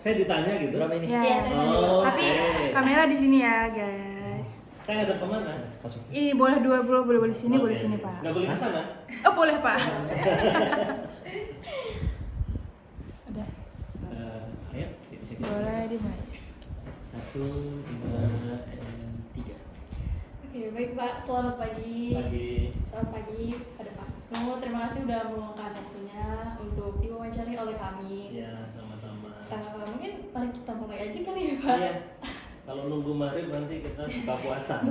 saya ditanya gitu. Berapa ini? Ya. Iya, saya tanya. Oh, Tapi oke. kamera di sini ya, guys. Saya ngadep kemana? Ini boleh dua, boleh sini, Oke. boleh sini, Pak. Nggak boleh ke sana? Oh, boleh, Pak. Udah. Ayo, bisa kita. Boleh dimulai. 1, 2, 3. Oke, baik Pak. Selamat pagi. Pagi. Selamat pagi pada Pak. Terima kasih sudah meluangkan waktunya untuk diwawancari oleh kami. Ya, sama-sama. Mungkin mari kita mulai aja kali ya Pak. Iya. Kalau nunggu maghrib nanti kita buka puasa.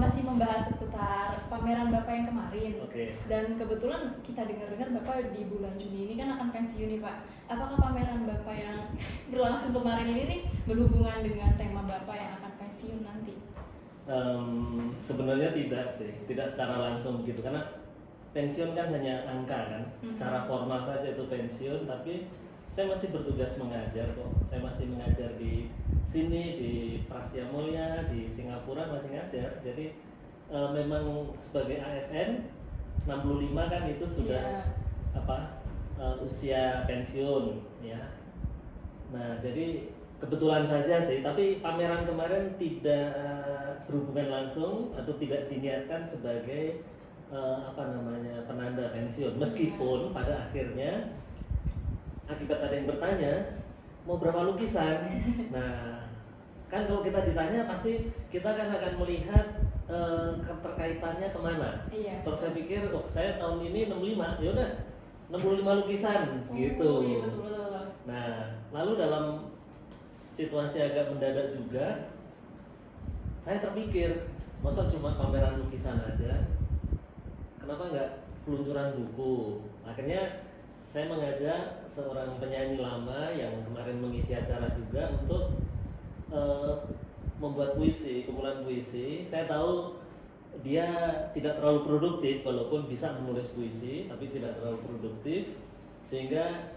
Masih membahas seputar pameran Bapak yang kemarin. Oke. Dan kebetulan kita dengar-dengar Bapak di bulan Juni ini kan akan pensiun nih Pak. Apakah pameran Bapak yang berlangsung kemarin ini nih berhubungan dengan tema Bapak yang akan pensiun nanti? Sebenarnya tidak sih, tidak secara langsung begitu karena pensiun kan hanya angka kan, secara formal saja itu pensiun, tapi saya masih bertugas mengajar kok, saya masih mengajar di sini di Prastia Mulia di Singapura masih ngajar, jadi memang sebagai ASN 65 kan itu sudah usia pensiun ya. Nah jadi kebetulan saja sih, tapi pameran kemarin tidak berhubungan langsung atau tidak diniatkan sebagai penanda pensiun. Meskipun pada akhirnya akibat ada yang bertanya mau berapa lukisan. Nah, kan kalau kita ditanya pasti kita kan akan melihat keterkaitannya kemana. Iya. Terus saya pikir, oh saya tahun ini 65, ya udah 65 lukisan gitu. Iya betul. Nah, lalu dalam situasi agak mendadak juga, saya terpikir, masa cuma pameran lukisan aja? Kenapa nggak peluncuran buku? Akhirnya saya mengajak seorang penyanyi lama yang kemarin mengisi acara juga untuk membuat puisi, kumpulan puisi. Saya tahu dia tidak terlalu produktif, walaupun bisa menulis puisi, tapi tidak terlalu produktif, sehingga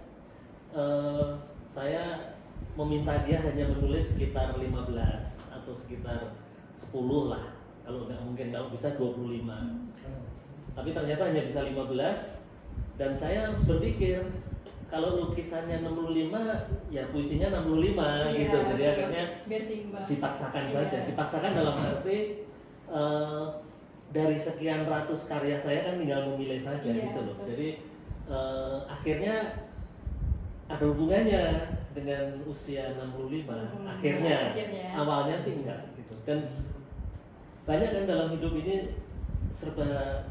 saya meminta dia hanya menulis sekitar 15 atau sekitar 10 lah, kalau nggak mungkin, kalau bisa 25. Tapi ternyata hanya bisa 15, dan saya berpikir kalau lukisannya 65 ya puisinya 65 Iya, gitu, jadi betul. akhirnya Biar seimbang. dipaksakan Iya. saja, dipaksakan dalam arti dari sekian ratus karya saya kan tinggal memilih saja Iya, gitu loh. betul. Jadi akhirnya ada hubungannya dengan usia 65 akhirnya. Awalnya sih enggak gitu. Dan banyak kan dalam hidup ini serba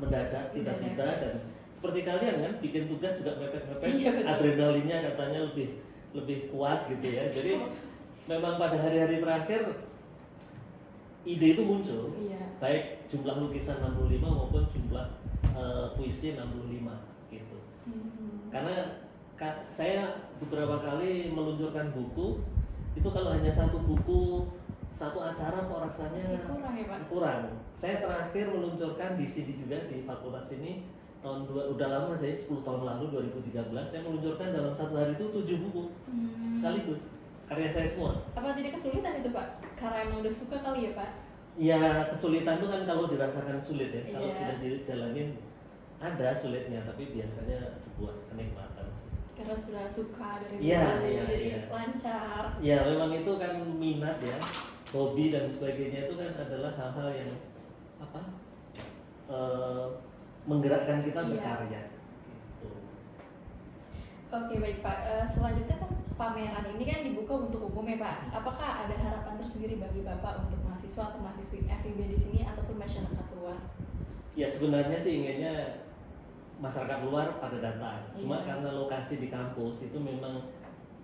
mendadak, tiba-tiba, dan seperti kalian kan bikin tugas juga mepet-mepet, Iya, betul. adrenalinnya katanya lebih kuat gitu ya. Jadi memang pada hari-hari terakhir ide itu muncul, baik jumlah lukisan 65 maupun jumlah puisi 65 gitu. Karena saya beberapa kali meluncurkan buku, itu kalau hanya satu buku, satu acara kok rasanya kurang ya Pak? kurang. Saya terakhir meluncurkan di sini juga di fakultas ini udah lama sih, 10 tahun lalu, 2013 saya meluncurkan dalam satu hari itu 7 buku sekaligus, karya saya semua. Apa tidak kesulitan itu Pak? Karena emang udah suka kali ya Pak? Ya kesulitan itu kan kalau dirasakan sulit ya, kalau Iya. sudah dijalanin ada sulitnya, tapi biasanya sebuah kenikmatan sih. Karena sudah suka dari Iya, dulu, iya, jadi iya. lancar. Ya memang itu kan minat ya, hobi dan sebagainya itu kan adalah hal-hal yang menggerakkan kita Iya. berkarya gitu. Oke baik Pak, selanjutnya kan pameran ini kan dibuka untuk umum ya Pak. Apakah ada harapan tersendiri bagi Bapak untuk mahasiswa atau mahasiswi FIB di sini ataupun masyarakat luar? Ya sebenarnya sih inginnya masyarakat luar pada datang. Cuma Iya. karena lokasi di kampus itu memang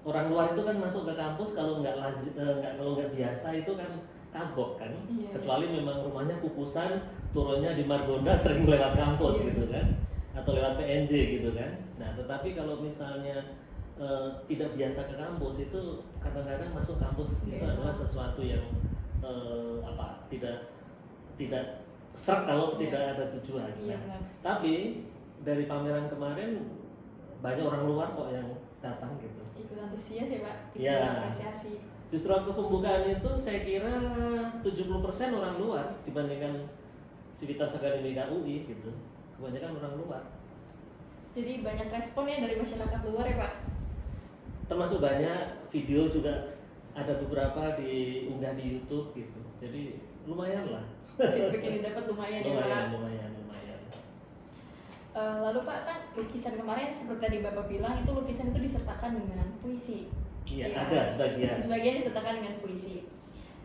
orang luar itu kan masuk ke kampus kalau nggak biasa itu kan kagok kan. Iya. Kecuali memang rumahnya kukusan, turunnya di Margonda sering lewat kampus Iya. gitu kan, atau lewat PNJ gitu kan. Nah tetapi kalau misalnya tidak biasa ke kampus itu kadang-kadang masuk kampus itu Iya. adalah sesuatu yang tidak serk kalau Iya. tidak ada tujuan. Iya Nah, benar. tapi dari pameran kemarin banyak orang luar kok yang datang gitu. Ikut antusias ya Pak, ikut Iya. apresiasi. Justru waktu pembukaan itu saya kira 70% orang luar dibandingkan Sivitas Akademika UI gitu. Kebanyakan orang luar. Jadi banyak respon ya dari masyarakat luar ya Pak? Termasuk banyak video juga ada beberapa diunggah di YouTube gitu. Jadi lumayan lah. Feedback yang didapat lumayan ya Pak? lumayan. Lalu Pak, kan lukisan kemarin seperti tadi Bapak bilang itu lukisan itu disertakan dengan puisi. Iya, Ya, ada sebagian. Sebagian disertakan dengan puisi.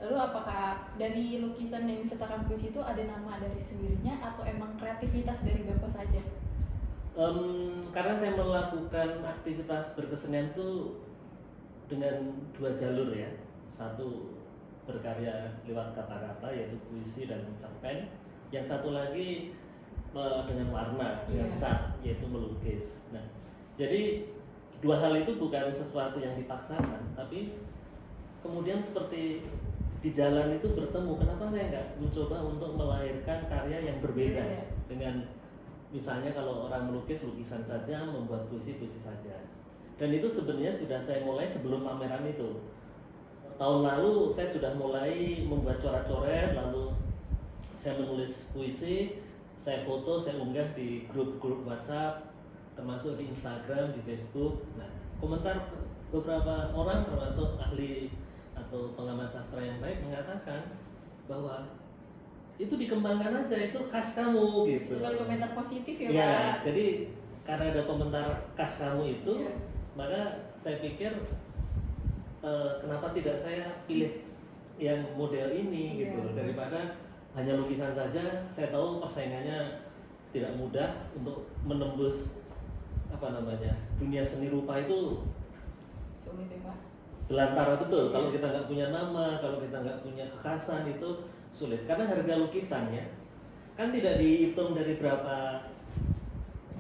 Lalu apakah dari lukisan yang disertakan puisi itu ada nama dari sendirinya atau emang kreativitas dari Bapak saja? Karena saya melakukan aktivitas berkesenian itu dengan dua jalur ya. Satu berkarya lewat kata-kata yaitu puisi dan cerpen. Yang satu lagi dengan warna, dengan Iya. cat yaitu melukis. Nah, jadi dua hal itu bukan sesuatu yang dipaksakan, tapi kemudian seperti di jalan itu bertemu. Kenapa saya nggak mencoba untuk melahirkan karya yang berbeda Iya. dengan misalnya kalau orang melukis lukisan saja, membuat puisi saja. Dan itu sebenarnya sudah saya mulai sebelum pameran itu. Tahun lalu saya sudah mulai membuat coret-coret, lalu saya menulis puisi, saya foto, saya unggah di grup-grup WhatsApp, termasuk di Instagram, di Facebook. Nah, komentar beberapa orang termasuk ahli atau pengamat sastra yang baik mengatakan bahwa itu dikembangkan aja, itu khas kamu gitu. Bukan komentar positif ya Ya, Pak? jadi karena ada komentar khas kamu itu, Iya. maka saya pikir kenapa tidak saya pilih yang model ini Iya. gitu loh, daripada hanya lukisan saja. Saya tahu persaingannya tidak mudah untuk menembus dunia seni rupa itu Sulit ya Pak? belantara betul. Iya. Kalau kita nggak punya nama, kalau kita nggak punya kekhasan itu sulit. Karena harga lukisannya kan tidak dihitung dari berapa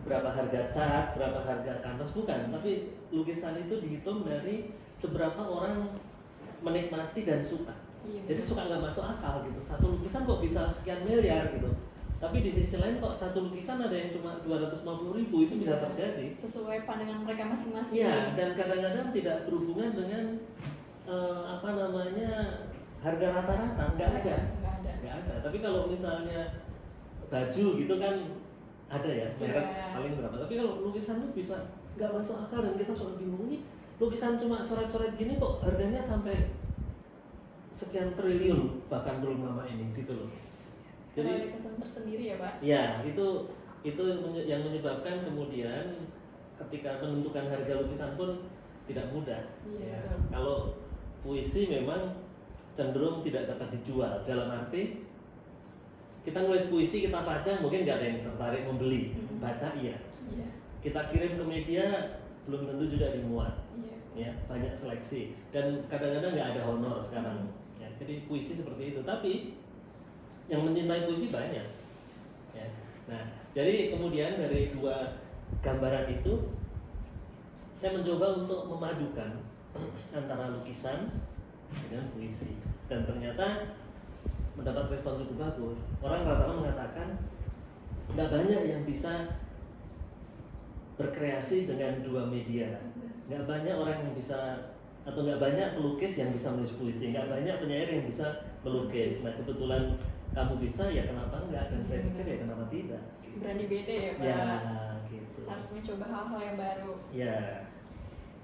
harga cat, berapa harga kanvas, bukan. Tapi lukisan itu dihitung dari seberapa orang menikmati dan suka. Iya. Jadi suka nggak masuk akal gitu. Satu lukisan kok bisa sekian miliar gitu. Tapi di sisi lain kok satu lukisan ada yang cuma 250.000, itu bisa Iya. terjadi. Sesuai pandangan mereka masing-masing. Iya, dan kadang-kadang tidak berhubungan dengan harga rata-rata, nggak ada. Nggak ada. Nggak ada. Tapi kalau misalnya baju gitu kan ada ya, merek Iya. paling berapa. Tapi kalau lukisan itu bisa nggak masuk akal dan kita suka bingung, nih lukisan cuma coret-coret gini kok harganya sampai sekian triliun, bahkan belum lama ini gitu loh. Jadi ada Jadi kesan tersendiri ya Pak? ya itu yang menyebabkan kemudian ketika menentukan harga lukisan pun tidak mudah. Iya, Ya. betul. Kalau puisi memang cenderung tidak dapat dijual, dalam arti kita nulis puisi, kita pajang, mungkin nggak ada yang tertarik membeli. Mm-mm. Baca iya, Iya. kita kirim ke media belum tentu juga dimuat. Iya. Ya, banyak seleksi dan kadang-kadang nggak ada honor sekarang. Ya, jadi puisi seperti itu, tapi yang mencintai puisi banyak. Ya. Nah, jadi kemudian dari dua gambaran itu saya mencoba untuk memadukan antara lukisan dengan puisi, dan ternyata mendapat respon cukup bagus. Orang rata-rata mengatakan nggak banyak yang bisa berkreasi dengan dua media. Nggak banyak orang yang bisa, atau nggak banyak pelukis yang bisa menulis puisi, nggak banyak penyair yang bisa melukis. Nah, kebetulan kamu bisa, ya kenapa enggak? Dan saya pikir ya kenapa tidak? Berani beda ya Pak? Ya, gitu. Harus mencoba hal-hal yang baru. Ya,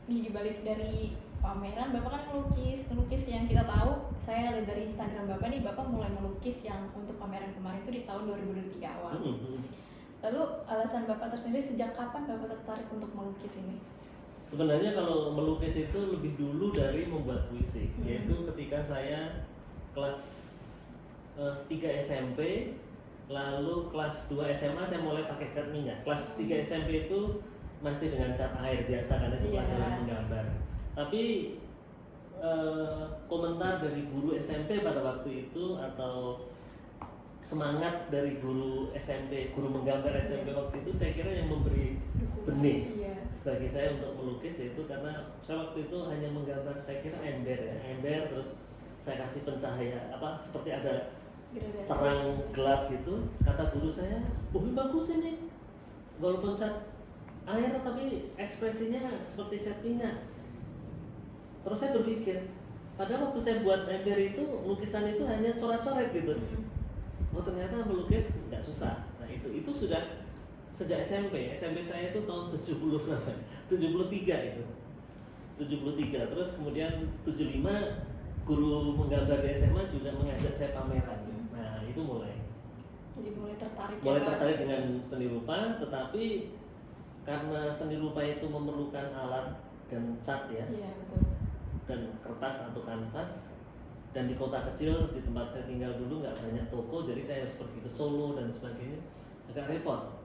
Nih dibalik dari pameran Bapak kan melukis yang kita tahu, saya lihat dari Instagram Bapak nih, Bapak mulai melukis yang untuk pameran kemarin itu di tahun 2023 awal. Lalu alasan Bapak tersendiri, sejak kapan Bapak tertarik untuk melukis ini? sebenarnya kalau melukis itu lebih dulu dari membuat puisi, yaitu ketika saya kelas 3 SMP, lalu kelas 2 SMA saya mulai pakai cat minyak. Kelas 3 SMP itu masih dengan cat air biasa karena itu Iya. pelajaran menggambar. Tapi komentar dari guru SMP pada waktu itu, atau semangat dari guru SMP, guru menggambar SMP waktu itu, saya kira yang memberi benih Iya. bagi saya untuk melukis, yaitu karena saya waktu itu hanya menggambar, saya kira ember, terus saya kasih pencahaya seperti ada Gradasi. terang gelap gitu. Kata guru saya, ini bagus ini, walaupun cat air tapi ekspresinya seperti cat minyak. Terus saya berpikir, pada waktu saya buat ember itu, lukisan itu hanya coret-coret gitu. Oh, ternyata melukis nggak susah. Nah, itu sudah sejak SMP saya itu tahun 70 berapa? 73 itu. 73 terus kemudian 75 guru menggambar di SMA juga mengajak saya pameran. Nah, itu Jadi mulai tertarik mulai ya, Pak? tertarik dengan seni rupa, tetapi karena seni rupa itu memerlukan alat dan cat ya, Iya, betul. dan kertas atau kanvas, dan di kota kecil di tempat saya tinggal dulu nggak banyak toko, jadi saya harus pergi ke Solo dan sebagainya, agak repot.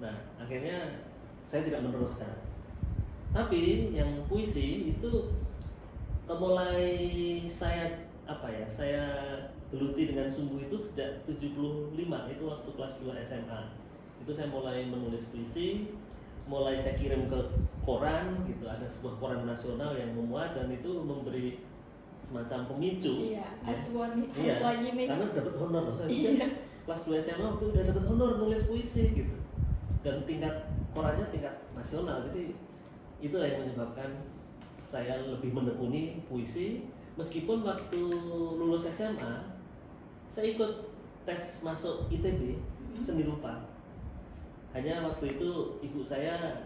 Nah, akhirnya saya tidak meneruskan. Tapi yang puisi itu mulai saya geluti dengan sungguh itu sejak 75, itu waktu kelas 2 SMA. Itu saya mulai menulis puisi, mulai saya kirim ke koran gitu, ada sebuah koran nasional yang memuat dan itu memberi semacam pemicu. Iya, ya. acuan nih, Iya, harus lagi nih. karena dapat honor. Saya Iya. pikir kelas 2 SMA waktu udah dapat honor nulis puisi gitu. Dan tingkat korannya tingkat nasional. Jadi itulah yang menyebabkan saya lebih menekuni puisi, meskipun waktu lulus SMA saya ikut tes masuk ITB seni rupa. Hanya waktu itu ibu saya,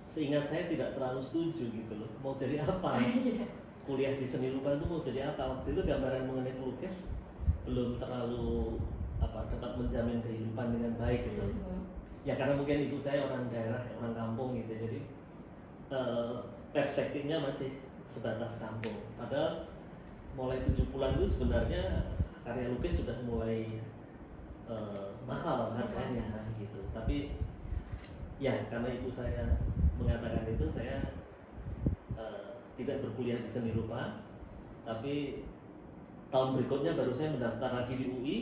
seingat saya, tidak terlalu setuju gitu loh, mau jadi apa kuliah di seni rupa itu, mau jadi apa. Waktu itu gambaran mengenai pelukis belum terlalu dapat menjamin kehidupan dengan baik gitu. Ya karena mungkin ibu saya orang daerah, orang kampung gitu, jadi perspektifnya masih sebatas kampung. Padahal mulai 70-an itu sebenarnya karya lukis sudah mulai mahal harganya gitu. Tapi ya karena ibu saya mengatakan itu, saya tidak berkuliah di seni rupa. Tapi tahun berikutnya baru saya mendaftar lagi di UI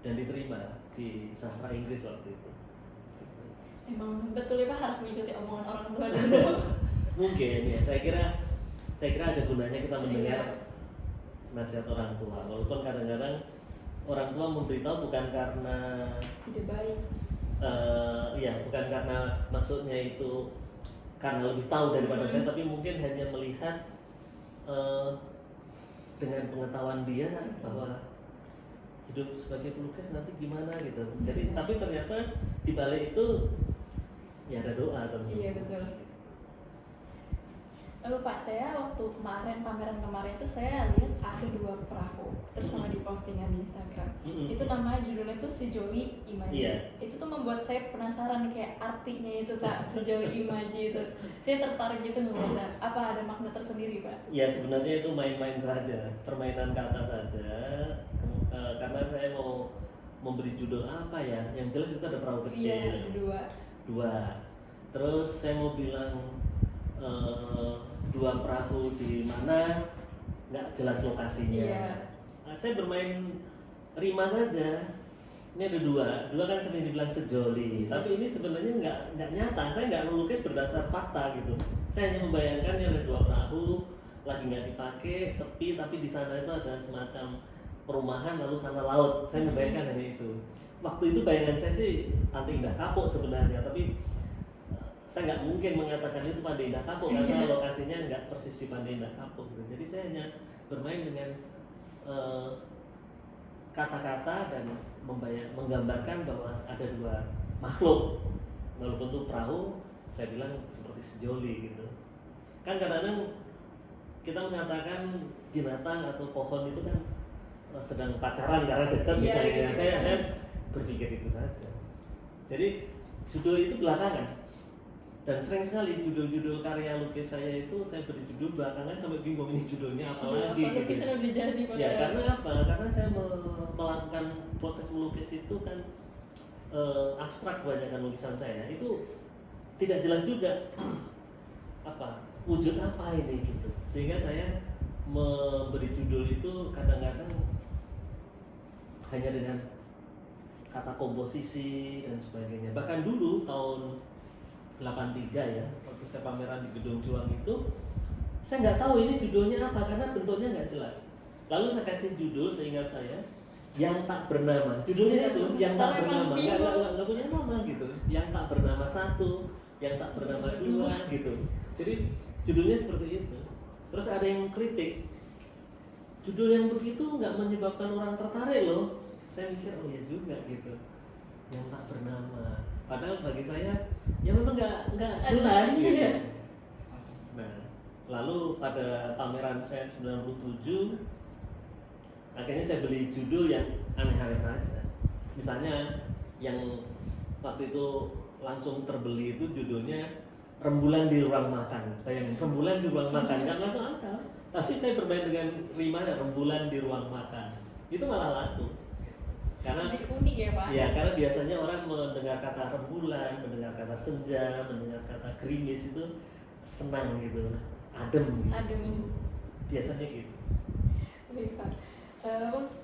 dan diterima di sastra Inggris waktu itu. Emang betul ya Pak, harus mengikuti omongan orang tua dulu. Mungkin ya, saya kira ada gunanya kita mendengar Iya. nasihat orang tua, walaupun kadang-kadang orang tua memberitahu bukan karena Tidak baik. bukan karena maksudnya itu karena lebih tahu daripada saya, tapi mungkin hanya melihat dengan pengetahuan dia bahwa hidup sebagai pelukis nanti gimana gitu. Jadi tapi ternyata di balik itu ya ada doa tentu. Iya, betul. Lalu Pak, saya waktu pameran kemarin itu saya lihat ada 2 perahu, terus sama di postingan di Instagram. Itu namanya judulnya tuh Sejoli Imaji. Iya. Itu tuh membuat saya penasaran kayak artinya itu Pak, Sejoli Imaji itu. Saya tertarik gitu ngebaca. Apa ada makna tersendiri Pak? Ya sebenarnya itu main-main saja, permainan kata saja. Karena saya mau memberi judul apa ya, yang jelas itu ada perahu kecil. Iya, ada 2. Terus saya mau bilang 2 perahu di mana, nggak jelas lokasinya. Iya. Nah, saya bermain rima saja. Ini ada 2 kan sering dibilang sejoli, tapi ini sebenarnya nggak nyata. Saya nggak melukis berdasar fakta gitu. Saya hanya membayangkan ini ada 2 perahu lagi nggak dipakai, sepi, tapi di sana itu ada semacam perumahan lalu sana laut. Saya membayangkan hanya itu. Waktu itu bayangan saya sih Pantai Indah Kapuk sebenarnya, tapi saya nggak mungkin mengatakan itu Pantai Indah Kapuk karena lokasinya nggak persis di Pantai Indah Kapuk gitu. Jadi saya hanya bermain dengan kata-kata dan menggambarkan bahwa ada 2 makhluk, walaupun itu perahu, saya bilang seperti sejoli gitu. Kan kadang-kadang kita mengatakan binatang atau pohon itu kan sedang pacaran karena dekat, Iya, misalnya. gitu. Saya berpikir itu saja. Jadi judul itu belakangan. Dan sering sekali judul-judul karya lukis saya itu saya beri judul belakangan sampai bingung ini judulnya apa lagi gitu. Lukisan udah jadi Pak. Ya karena apa? Karena saya melakukan proses melukis itu kan abstrak, kebanyakan lukisan saya itu tidak jelas juga apa wujud apa ini gitu. Sehingga saya memberi judul itu kadang-kadang hanya dengan kata komposisi dan sebagainya. Bahkan dulu tahun 83 ya, waktu saya pameran di Gedung Juang itu, saya nggak tahu ini judulnya apa karena bentuknya nggak jelas. Lalu saya kasih judul, seingat saya, Yang Tak Bernama. Judulnya itu Yang Tak Bernama, nggak punya nama gitu. Yang Tak Bernama 1, Yang Tak Bernama 2 gitu. Jadi judulnya seperti itu. Terus ada yang kritik, judul yang begitu nggak menyebabkan orang tertarik loh. Saya mikir oh ya juga gitu, Yang Tak Bernama. Padahal bagi saya ya memang nggak jelas gitu. Iya. Nah, lalu pada pameran saya 97 akhirnya saya beli judul yang aneh-aneh aja. Misalnya yang waktu itu langsung terbeli itu judulnya Rembulan di Ruang Makan. Bayangin, rembulan di ruang makan, nggak masuk akal. Tapi saya bermain dengan rimanya, rembulan di ruang makan. Itu malah laku. Karena Lebih unik ya Pak. ya, karena biasanya orang mendengar kata rembulan, mendengar kata senja, mendengar kata gerimis itu senang gitu, adem gitu. Adem. Biasanya gitu. Baik Pak.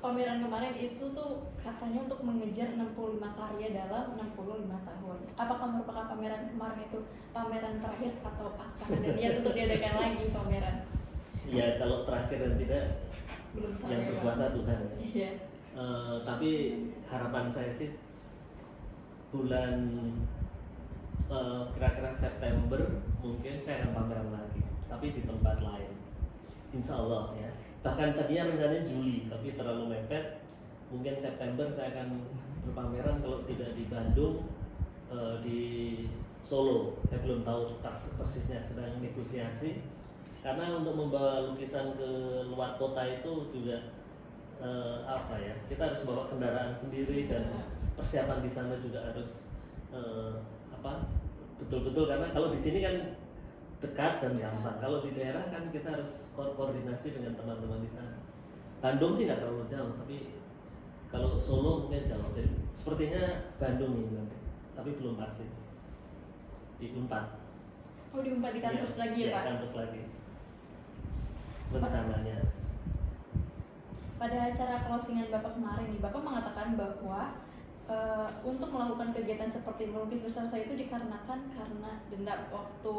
Pameran kemarin itu tuh katanya untuk mengejar 65 karya dalam 65 tahun. Apakah merupakan pameran kemarin itu pameran terakhir atau akan ada niat untuk diadakan lagi pameran? Ya kalau terakhir dan tidak Belum tahu yang ya, Pak. berkuasa Tuhan. Ya. Iya. Tapi harapan saya sih bulan kira-kira September mungkin saya akan pameran lagi, tapi di tempat lain. Insya Allah ya. Bahkan tadinya rencananya Juli, tapi terlalu mepet. Mungkin September saya akan berpameran, kalau tidak di Bandung, di Solo. Saya belum tahu persisnya, sedang negosiasi. Karena untuk membawa lukisan ke luar kota itu juga apa ya? Kita harus bawa kendaraan sendiri dan persiapan di sana juga harus betul-betul, karena kalau di sini kan dekat dan gampang. Kalau di daerah kan kita harus koordinasi dengan teman-teman di sana. Bandung sih nggak terlalu jauh, tapi kalau Solo mungkin jauh. Jadi sepertinya Bandung ini nanti, tapi belum pasti. Di Unpad. Oh, diumpat di kampus lagi ya Pak? Kampus lagi. Rencananya. Pada acara closingan Bapak kemarin nih, Bapak mengatakan bahwa untuk melakukan kegiatan seperti melukis besar-besar itu dikarenakan karena dendam waktu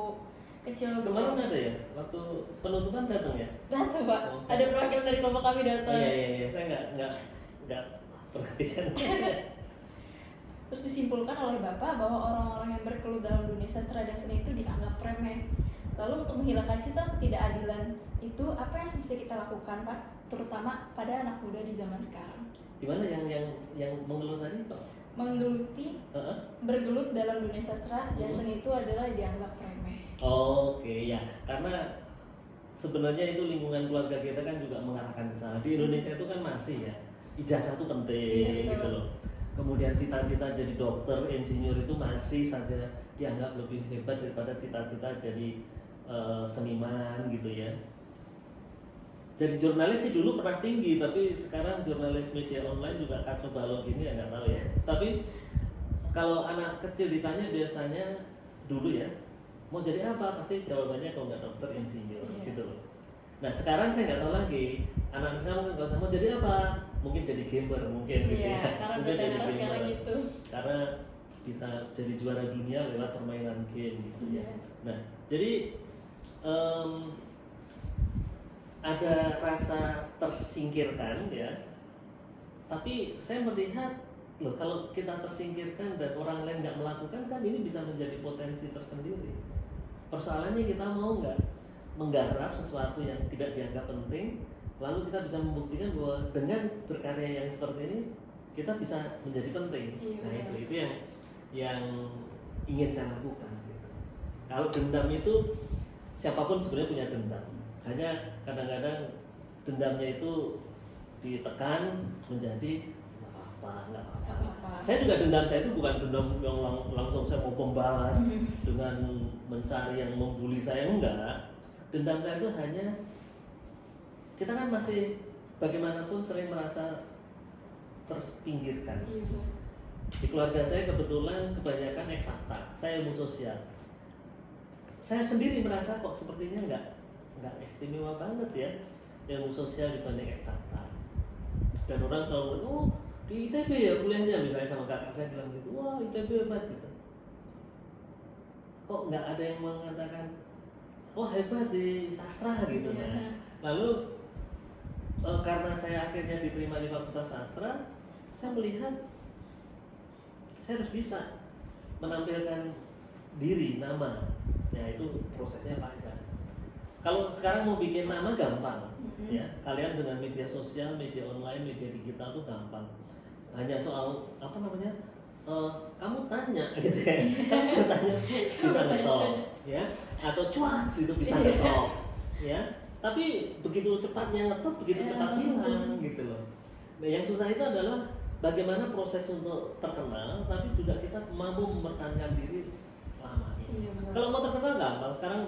kecil. Kemarin ada ya, waktu penutupan datang ya? Datang Pak, Oh, ada perwakilan dari kelompok kami datang. Iya, saya nggak perhatikan. Terus disimpulkan oleh Bapak bahwa orang-orang yang bergelut dalam dunia sastra dan seni itu dianggap remeh. Lalu untuk menghilangkan citra ketidakadilan itu apa yang bisa kita lakukan Pak? Terutama pada anak muda di zaman sekarang. Gimana yang mengeluh tadi Pak? Menggeluti, bergelut dalam dunia sastra dan seni itu adalah dianggap remeh. Oke ya, karena sebenarnya itu lingkungan keluarga kita kan juga mengarahkan ke sana. Di Indonesia itu kan masih ya, ijazah itu penting gitu loh. Kemudian cita-cita jadi dokter, insinyur itu masih saja dianggap lebih hebat daripada cita-cita jadi seniman gitu ya. Jadi jurnalis sih dulu pernah tinggi, tapi sekarang jurnalis media online juga kacau balau gini ya nggak tahu ya. Tapi kalau anak kecil ditanya biasanya dulu ya, mau jadi apa, pasti jawabannya kalau nggak dokter, insinyur gitu loh. Nah sekarang saya nggak tahu lagi, anak sekarang mungkin mau jadi apa, mungkin jadi gamer mungkin gitu ya, Karena mungkin jadi sekarang gamer gitu. karena bisa jadi juara dunia lewat permainan game gitu ya. Iya. Nah jadi ada rasa tersingkirkan ya, tapi saya melihat loh, kalau kita tersingkirkan dan orang lain nggak melakukan kan ini bisa menjadi potensi tersendiri. Persoalannya kita mau nggak menggarap sesuatu yang tidak dianggap penting, lalu kita bisa membuktikan bahwa dengan berkarya yang seperti ini kita bisa menjadi penting. Nah itu yang ingin saya lakukan gitu. Kalau dendam itu siapapun sebenarnya punya dendam, hanya kadang-kadang dendamnya itu ditekan menjadi nggak apa-apa. Saya juga dendam saya itu bukan dendam yang langsung saya mau membalas dengan mencari yang membuli saya, enggak. Dendam saya itu hanya kita kan masih bagaimanapun sering merasa terpinggirkan. Di keluarga saya kebetulan kebanyakan eksakta, saya ilmu sosial. Saya sendiri merasa kok sepertinya nggak istimewa banget ya ilmu sosial dibanding eksakta. Dan orang selalu bilang, oh di ITB ya kuliahnya, misalnya sama kakak saya bilang gitu, wah ITB hebat gitu. Kok nggak ada yang mengatakan, wah hebat di sastra gitu. Nah, lalu karena saya akhirnya diterima di Fakultas Sastra, saya melihat saya harus bisa menampilkan diri, nama. Ya itu prosesnya panjang. Kalau sekarang mau bikin nama gampang, ya kalian dengan media sosial, media online, media digital tuh gampang. Hanya soal kamu tanya gitu ya, kamu bertanya bisa ngetop ya, atau cuaks itu bisa ngetop ya, tapi begitu cepatnya ngetop begitu cepat hilang gitu loh. Nah yang susah itu adalah bagaimana proses untuk terkenal tapi juga kita mampu mempertahankan diri lama. Iya, benar. Kalau mau terkenal gampang, sekarang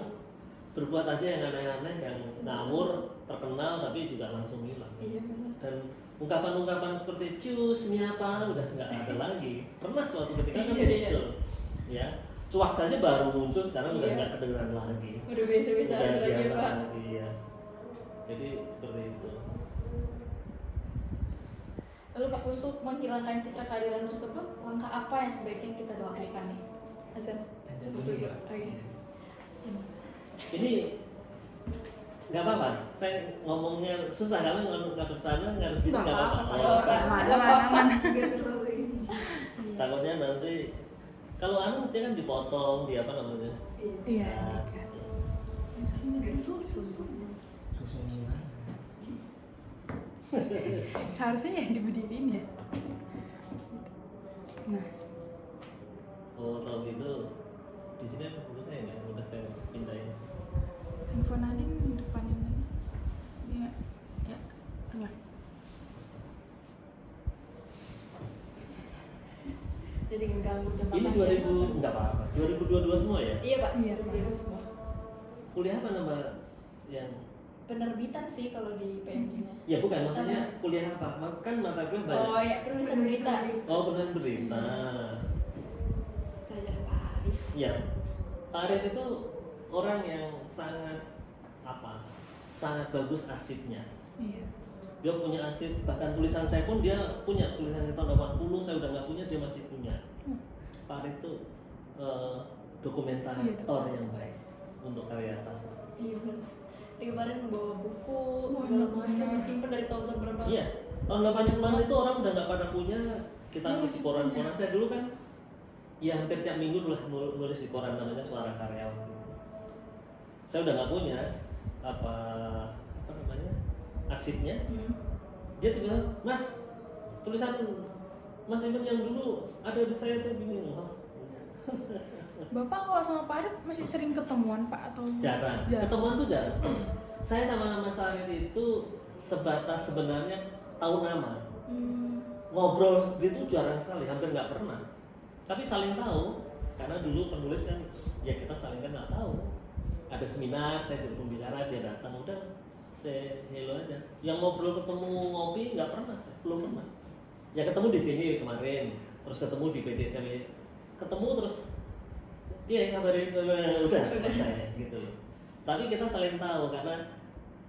berbuat aja yang aneh-aneh yang ngawur terkenal tapi juga langsung hilang. Iya, benar. Dan ungkapan-ungkapan seperti cus, miapa udah nggak ada lagi. Pernah suatu ketika kan Iya, iya. muncul, ya cuak saja baru muncul sekarang udah Iya. nggak kedengeran lagi. Udah biasa-biasa Udah aja lagi biasa Pak. lagi ya. Jadi seperti itu. Lalu Pak, untuk menghilangkan citra keadilan tersebut, langkah apa yang sebaiknya kita lakukan nih? Azan. Azan dulu, Pak. Oh iya. Ini nggak apa-apa. Saya ngomongnya susah karena nggak ke sana nggak ke sini Nggak nggak apa-apa. apa-apa. Oh, Nggak Mana. takutnya nanti kalau anu mesti kan dipotong di apa namanya? Iya. Nah, Susun gimana? Seharusnya yang diberdiriin ya. Nah, oh kalau gitu di sini ada buku saya nggak? Udah saya pindahin. handphone Adin depanin lagi. Ya, ya, tengah. Jadi mengganggu jam Ini makan siang. 2000 nggak apa-apa. 2022 semua ya? Iya Pak. Iya, Pak. 2022 semua. Kuliah apa nama yang? Penerbitan sih kalau di PMJ-nya. Ya bukan maksudnya kuliah apa? Kan mata kuliah banyak. Oh ya, penulisan berita. Oh penulis berita. Belajar Pak Arif. Ya, Pak Arif itu orang yang sangat apa? Sangat bagus arsipnya. Iya. Dia punya arsip, bahkan tulisan saya pun dia punya tulisan saya tahun 80, saya udah nggak punya, dia masih punya. Pak Arif itu dokumentator yang baik untuk karya sastra. Iya benar. Dia kemarin bawa buku segala macam disimpan dari tahun-tahun berapa? Iya, tahun 86 itu orang udah nggak pada punya. Kita Dia nulis masih di koran-koran. Saya dulu kan, ya hampir tiap minggu nulis di koran namanya Suara Karya waktu itu. Saya udah nggak punya apa namanya arsipnya. Dia tiba Mas, tulisan Mas Iman yang dulu ada di saya tuh gini loh. Bapak kalau sama Pak Arif masih sering ketemuan Pak atau Jarang. Ketemuan tuh jarang. Saya sama Mas Arif itu sebatas sebenarnya tahu nama. Ngobrol gitu jarang sekali, hampir nggak pernah. Tapi saling tahu, karena dulu penulis kan, ya kita saling kenal tahu. Ada seminar, saya jadi pembicara, dia datang, udah saya hello aja. Yang ngobrol ketemu ngopi nggak pernah, saya belum pernah. Ya ketemu di sini kemarin, terus ketemu di PDSM, ketemu terus dia kabarin udah selesai gitu loh. Tapi kita saling tahu karena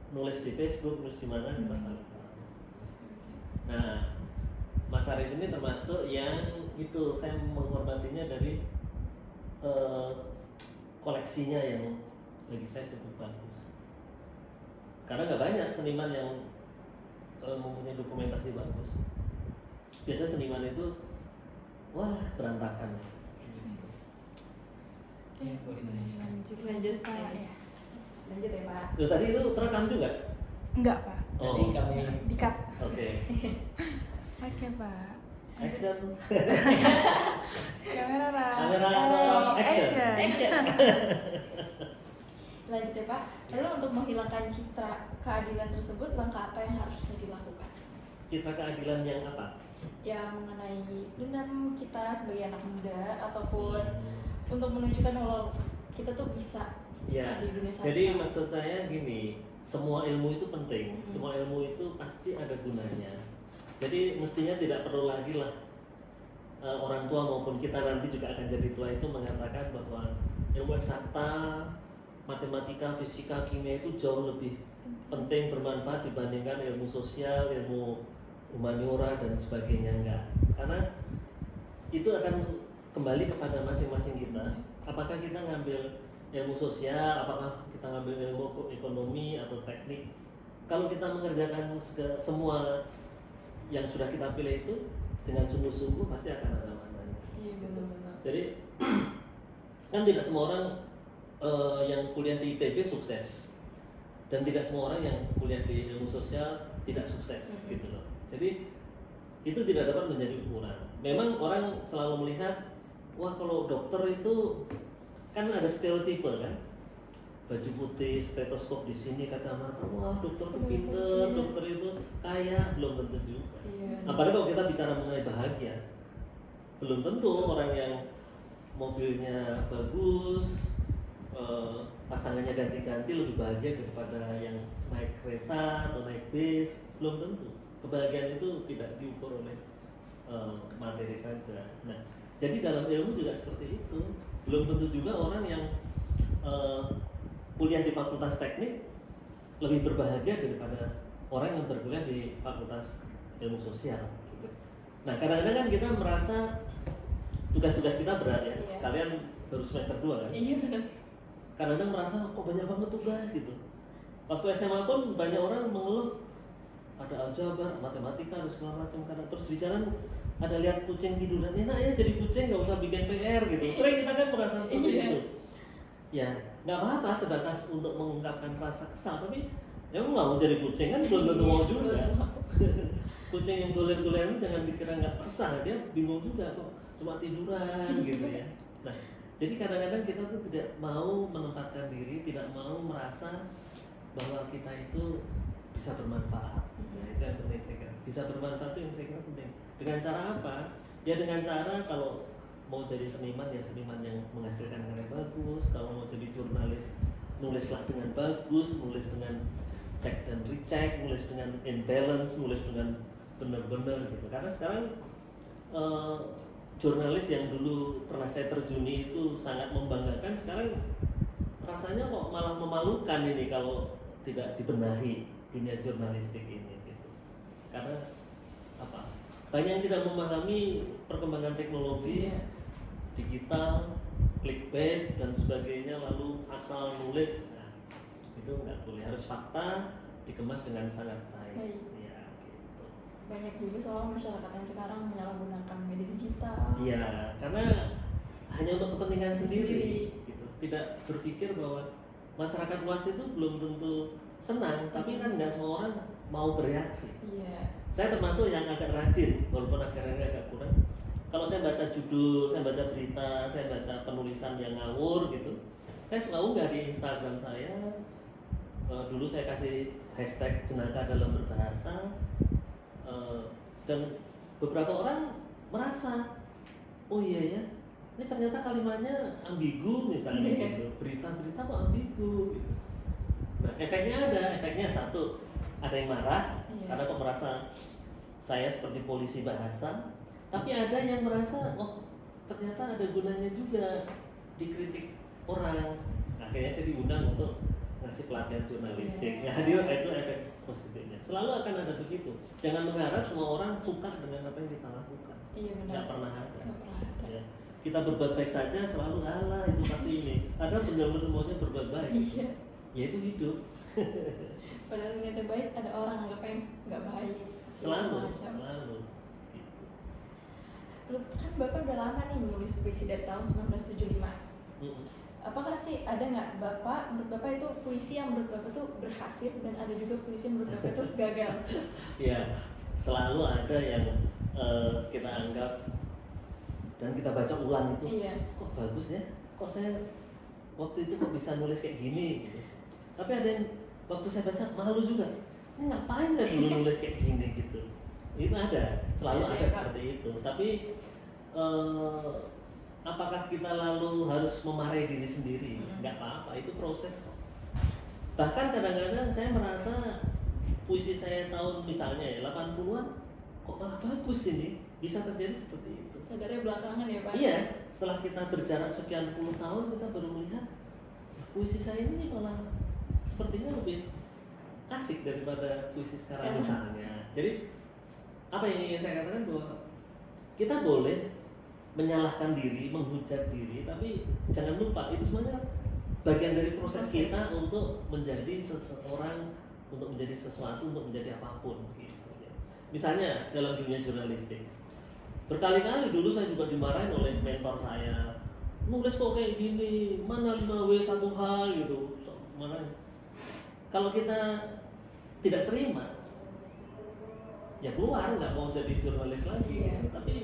nulis di Facebook, nulis di mana kita saling tahu. Nah, Mas Arif ini termasuk yang itu saya menghormatinya dari koleksinya yang bagi saya cukup bagus. Karena nggak banyak seniman yang mempunyai dokumentasi bagus. Biasanya seniman itu wah berantakan. Ya, boleh nanya. Lanjut Pak ya. ya. Lanjut ya Pak. Loh, tadi itu terekam juga? Enggak Pak, Tadi kami di-cut. Oke. Oke Pak. Action. Kamera Kamera roll, action. Action. Lanjut ya Pak. Lalu untuk menghilangkan citra keadilan tersebut, langkah apa yang harusnya dilakukan? Citra keadilan yang apa? Ya mengenai dendam kita sebagai anak muda ataupun untuk menunjukkan kalau kita tuh bisa Ya. di dunia sastra. Jadi maksud saya gini, semua ilmu itu penting. Mhm. Semua ilmu itu pasti ada gunanya. Jadi mestinya tidak perlu lagi lah orang tua maupun kita nanti juga akan jadi tua itu mengatakan bahwa ilmu eksakta, matematika, fisika, kimia itu jauh lebih penting, bermanfaat dibandingkan ilmu sosial, ilmu humaniora dan sebagainya. Enggak, karena itu akan kembali kepada masing-masing kita. Apakah kita ngambil ilmu sosial, apakah kita ngambil ilmu ekonomi atau teknik? Kalau kita mengerjakan semua yang sudah kita pilih itu dengan sungguh-sungguh pasti akan ada maknanya. Iya betul-betul. Jadi kan tidak semua orang yang kuliah di ITB sukses, dan tidak semua orang yang kuliah di ilmu sosial tidak sukses gitu loh. Jadi itu tidak dapat menjadi ukuran. Memang orang selalu melihat, wah kalau dokter itu kan ada stereotipe kan, baju putih, stetoskop di sini, kacamata, wah dokter itu pinter, dokter itu kaya, belum tentu juga. Iya. Apalagi kalau kita bicara mengenai bahagia, belum tentu orang yang mobilnya bagus, pasangannya ganti-ganti lebih bahagia daripada yang naik kereta atau naik bis, belum tentu. Kebahagiaan itu tidak diukur oleh materi saja. Nah, jadi dalam ilmu juga seperti itu. Belum tentu juga orang yang kuliah di fakultas teknik lebih berbahagia daripada orang yang berkuliah di fakultas ilmu sosial. Gitu. Nah, kadang-kadang kan kita merasa tugas-tugas kita berat ya. Iya. Kalian baru semester 2 kan? Iya benar. Kadang-kadang merasa kok banyak banget tugas gitu. Waktu SMA pun banyak orang mengeluh ada aljabar, matematika, ada segala macam. Karena terus di jalan ada lihat kucing tiduran, enak ya jadi kucing, nggak usah bikin PR gitu. Sering kita kan merasa seperti Iya. itu. Ya nggak apa-apa sebatas untuk mengungkapkan rasa kesal, tapi emang mau jadi kucing kan belum tentu mau juga. Kucing yang goler-goler itu jangan dikira nggak resah, dia bingung juga kok cuma tiduran gitu ya. Nah, jadi kadang-kadang kita tuh tidak mau menempatkan diri, tidak mau merasa bahwa kita itu bisa bermanfaat. Nah, itu yang penting saya kira. Bisa bermanfaat itu yang saya kira penting. Dengan cara apa? Ya dengan cara kalau mau jadi seniman ya seniman yang menghasilkan karya bagus. Kalau mau jadi jurnalis, nulislah dengan bagus, nulis dengan check dan recheck, nulis dengan imbalance, nulis dengan benar-benar gitu. Karena sekarang jurnalis yang dulu pernah saya terjuni itu sangat membanggakan, sekarang rasanya kok malah memalukan ini kalau tidak dibenahi dunia jurnalistik ini gitu. Karena apa? Banyak yang tidak memahami perkembangan teknologi, Iya. digital, clickbait dan sebagainya, lalu asal nulis. Nah, itu nggak boleh, harus fakta dikemas dengan sangat baik. Baik. Ya, gitu. Banyak juga soal masyarakat yang sekarang menyalahgunakan media digital. Iya, karena hanya untuk kepentingan sendiri, Sendiri. gitu. Tidak berpikir bahwa masyarakat luas itu belum tentu senang, tapi kan nggak semua orang mau bereaksi. Iya. Saya termasuk yang agak rajin, walaupun akhirnya agak kurang. Kalau saya baca judul, saya baca berita, saya baca penulisan yang ngawur gitu, saya suka unggah di Instagram saya. Dulu saya kasih hashtag jenaka dalam berbahasa, dan beberapa orang merasa, oh iya ya, ini ternyata kalimatnya ambigu misalnya gitu, berita-berita kok ambigu gitu. Nah efeknya satu, ada yang marah karena kok merasa saya seperti polisi bahasa, tapi ada yang merasa, oh ternyata ada gunanya juga dikritik orang, akhirnya saya diundang untuk ngasih pelatihan jurnalistik. Iya. Ya, itu efek positifnya. Selalu akan ada begitu. Jangan mengharap semua orang suka dengan apa yang kita lakukan. Iya benar. Nggak pernah ada. Nggak pernah ada. Ya. Kita berbuat baik saja selalu halah itu pasti ini. Ada benar-benar maunya berbuat baik. Iya. Ya itu hidup. Padahal niatnya baik, ada orang anggapnya nggak baik. Selalu. Macam. Selalu. Gitu. Lu kan Bapak udah lama nih menulis puisi dari tahun 1975. Mm-mm. Apakah sih ada nggak Bapak, menurut Bapak itu puisi yang menurut Bapak tuh berhasil dan ada juga puisi yang menurut Bapak tuh gagal? Ya, selalu ada yang kita anggap dan kita baca ulang itu, Iya. kok bagus ya, kok saya waktu itu kok bisa nulis kayak gini gitu. Tapi ada yang waktu saya baca malu juga, ini ngapain saya dulu nulis kayak gini gitu. Itu ada, selalu Iya, ada Pak. seperti itu. Tapi apakah kita lalu harus memarahi diri sendiri? Nggak apa-apa, itu proses kok. Bahkan kadang-kadang saya merasa puisi saya tahun misalnya ya 80-an kok malah bagus ini, bisa terjadi seperti itu. Sadarnya belakangan ya Pak? Iya, setelah kita berjarak sekian puluh tahun kita baru melihat puisi saya ini malah sepertinya lebih asik daripada puisi sekarang misalnya. Jadi apa yang ingin saya katakan bahwa kita boleh menyalahkan diri, menghujat diri, tapi jangan lupa itu semuanya bagian dari proses kita untuk menjadi seseorang, untuk menjadi sesuatu, untuk menjadi apapun gitu ya. Misalnya dalam dunia jurnalistik, berkali-kali dulu saya juga dimarahin oleh mentor saya, nulis kok kayak gini, mana 5W 1H gitu, mana. Kalau kita tidak terima, ya keluar, nggak mau jadi jurnalis lagi Iya. gitu. Tapi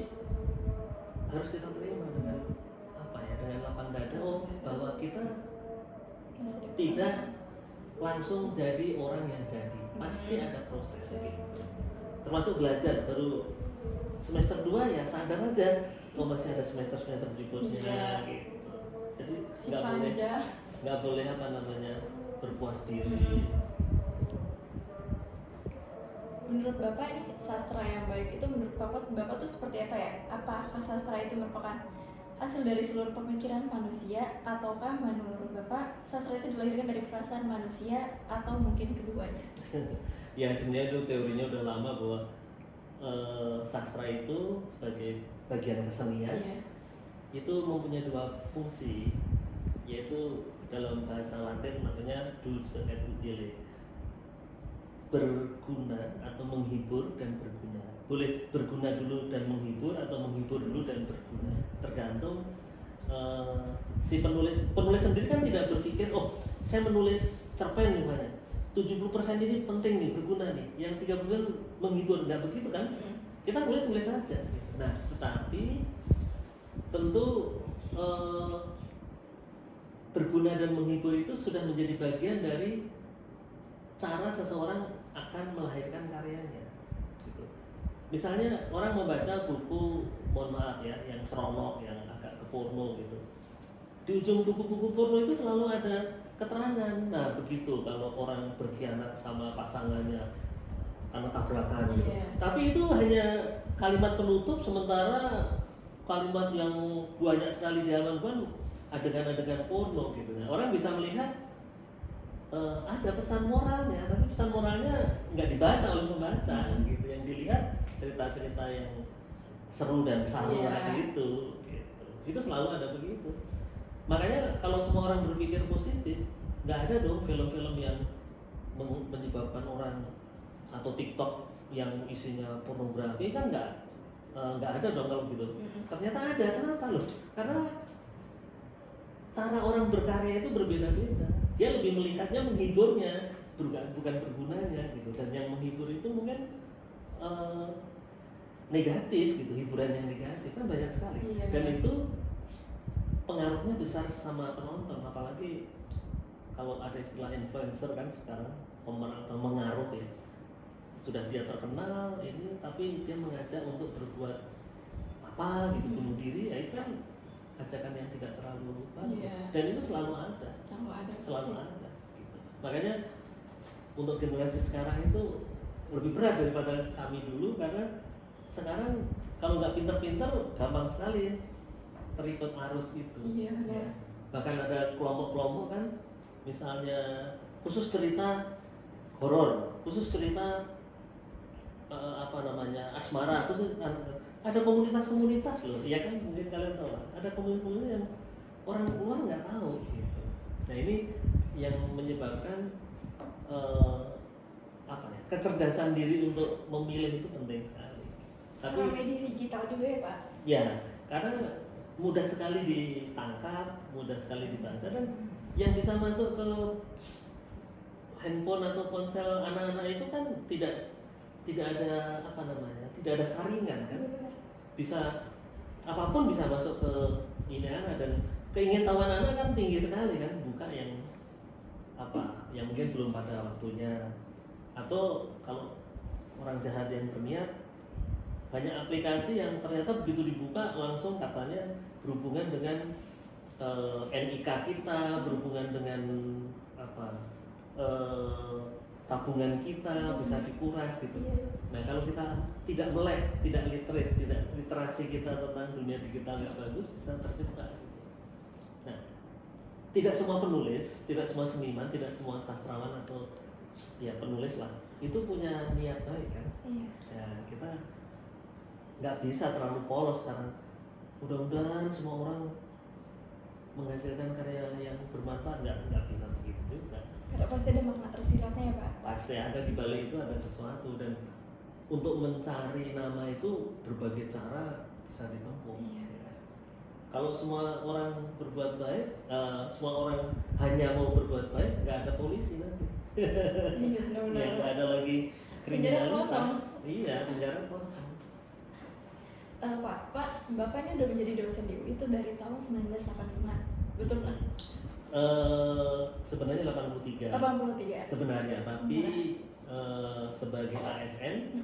harus kita terima dengan apa ya, dengan lapang dada, oh bahwa kita Masa depan. tidak langsung jadi orang yang jadi, pasti ada proses gitu. Termasuk belajar, baru semester 2 ya sadar aja, oh masih ada semester berikutnya Iya. gitu. Jadi Si nggak panja. boleh apa namanya berpuas diri. Menurut Bapak ini sastra yang baik itu menurut Bapak tuh seperti apa ya? Apakah sastra itu merupakan hasil dari seluruh pemikiran manusia, ataukah menurut Bapak sastra itu dilahirkan dari perasaan manusia, atau mungkin keduanya? Ya sebenarnya itu teorinya udah lama bahwa sastra itu sebagai bagian kesenian Iya. itu mempunyai dua fungsi, yaitu dalam bahasa Latin namanya dulce et utile, berguna atau menghibur dan berguna. Boleh berguna dulu dan menghibur, atau menghibur dulu dan berguna, tergantung si penulis sendiri kan tidak berpikir, oh saya menulis cerpen misalnya 70% ini penting nih, berguna nih, yang 30% menghibur, nggak begitu kan? Kita nulis saja. Nah, tetapi tentu berguna dan menghibur itu sudah menjadi bagian dari cara seseorang akan melahirkan karyanya. Gitu. Misalnya orang membaca buku, mohon maaf ya, yang seronok, yang agak ke porno gitu. Di ujung buku-buku porno itu selalu ada keterangan. Nah, begitu kalau orang berkhianat sama pasangannya karena tabrakan gitu. Iya. Tapi itu hanya kalimat penutup, sementara kalimat yang banyak sekali di halaman adegan-adegan porno gitu. Nah, orang bisa melihat ada pesan moralnya, tapi pesan moralnya nggak dibaca oleh pembaca gitu. Yang dilihat cerita-cerita yang seru dan saru itu gitu. Itu selalu ada begitu. Makanya kalau semua orang berpikir positif, nggak ada dong film-film yang menyebabkan orang, atau TikTok yang isinya pornografi, kan nggak ada dong kalau gitu. Ternyata ada. Kenapa loh? Karena cara orang berkarya itu berbeda-beda. Dia lebih melihatnya menghiburnya, bukan bergunanya gitu. Dan yang menghibur itu mungkin negatif gitu, hiburan yang negatif kan banyak sekali. Iya, Dan itu pengaruhnya besar sama penonton, apalagi kalau ada istilah influencer kan sekarang, pengaruh ya. Sudah dia terkenal ini, tapi dia mengajak untuk berbuat apa gitu, bunuh diri, ya itu kan ajakan yang tidak terlalu bagus. Dan itu selalu ada gitu. Makanya untuk generasi sekarang itu lebih berat daripada kami dulu, karena sekarang kalau nggak pinter-pinter gampang sekali terikut arus itu. Iya, benar. Bahkan ada kelompok-kelompok kan, misalnya khusus cerita horor, khusus cerita asmara, khusus ada komunitas-komunitas loh, ya kan, mungkin kalian tahu lah, ada komunitas-komunitas yang orang luar nggak tahu gitu. Nah ini yang menyebabkan kecerdasan diri untuk memilih itu penting sekali. Tapi media digital juga ya Pak? Ya, karena mudah sekali ditangkap, mudah sekali dibaca, dan yang bisa masuk ke handphone atau ponsel anak-anak itu kan tidak ada tidak ada saringan kan. Bisa apapun bisa masuk ke ini anak, dan keingintahuan anak kan tinggi sekali kan, buka yang yang mungkin belum pada waktunya. Atau kalau orang jahat yang berniat, banyak aplikasi yang ternyata begitu dibuka langsung katanya berhubungan dengan NIK kita, berhubungan dengan tabungan kita bisa dikuras gitu. Nah kalau kita tidak melek, tidak literate, tidak literasi kita tentang dunia digital nggak bagus, bisa terjebak. Nah, tidak semua penulis, tidak semua seniman, tidak semua sastrawan atau ya penulis lah itu punya niat baik kan. Ya kita nggak bisa terlalu polos sekarang. Mudah-mudahan semua orang menghasilkan karya yang bermanfaat, nggak bisa begitu juga. Karena pasti ada makna tersiratnya ya Pak. Pasti ada, di balik itu ada sesuatu, dan untuk mencari nama itu berbagai cara bisa ditempuh. Kalau semua orang berbuat baik, semua orang hanya mau berbuat baik, nggak ada polisi nanti. Iya benar-benar. Ya nggak ada lagi kriminalitas. Iya, penjara kosong. Pak, Bapak ini udah menjadi dosen di UI itu dari tahun 1985, betul nggak? Sebenarnya 83. 83. Sebenarnya, tapi sebagai ASN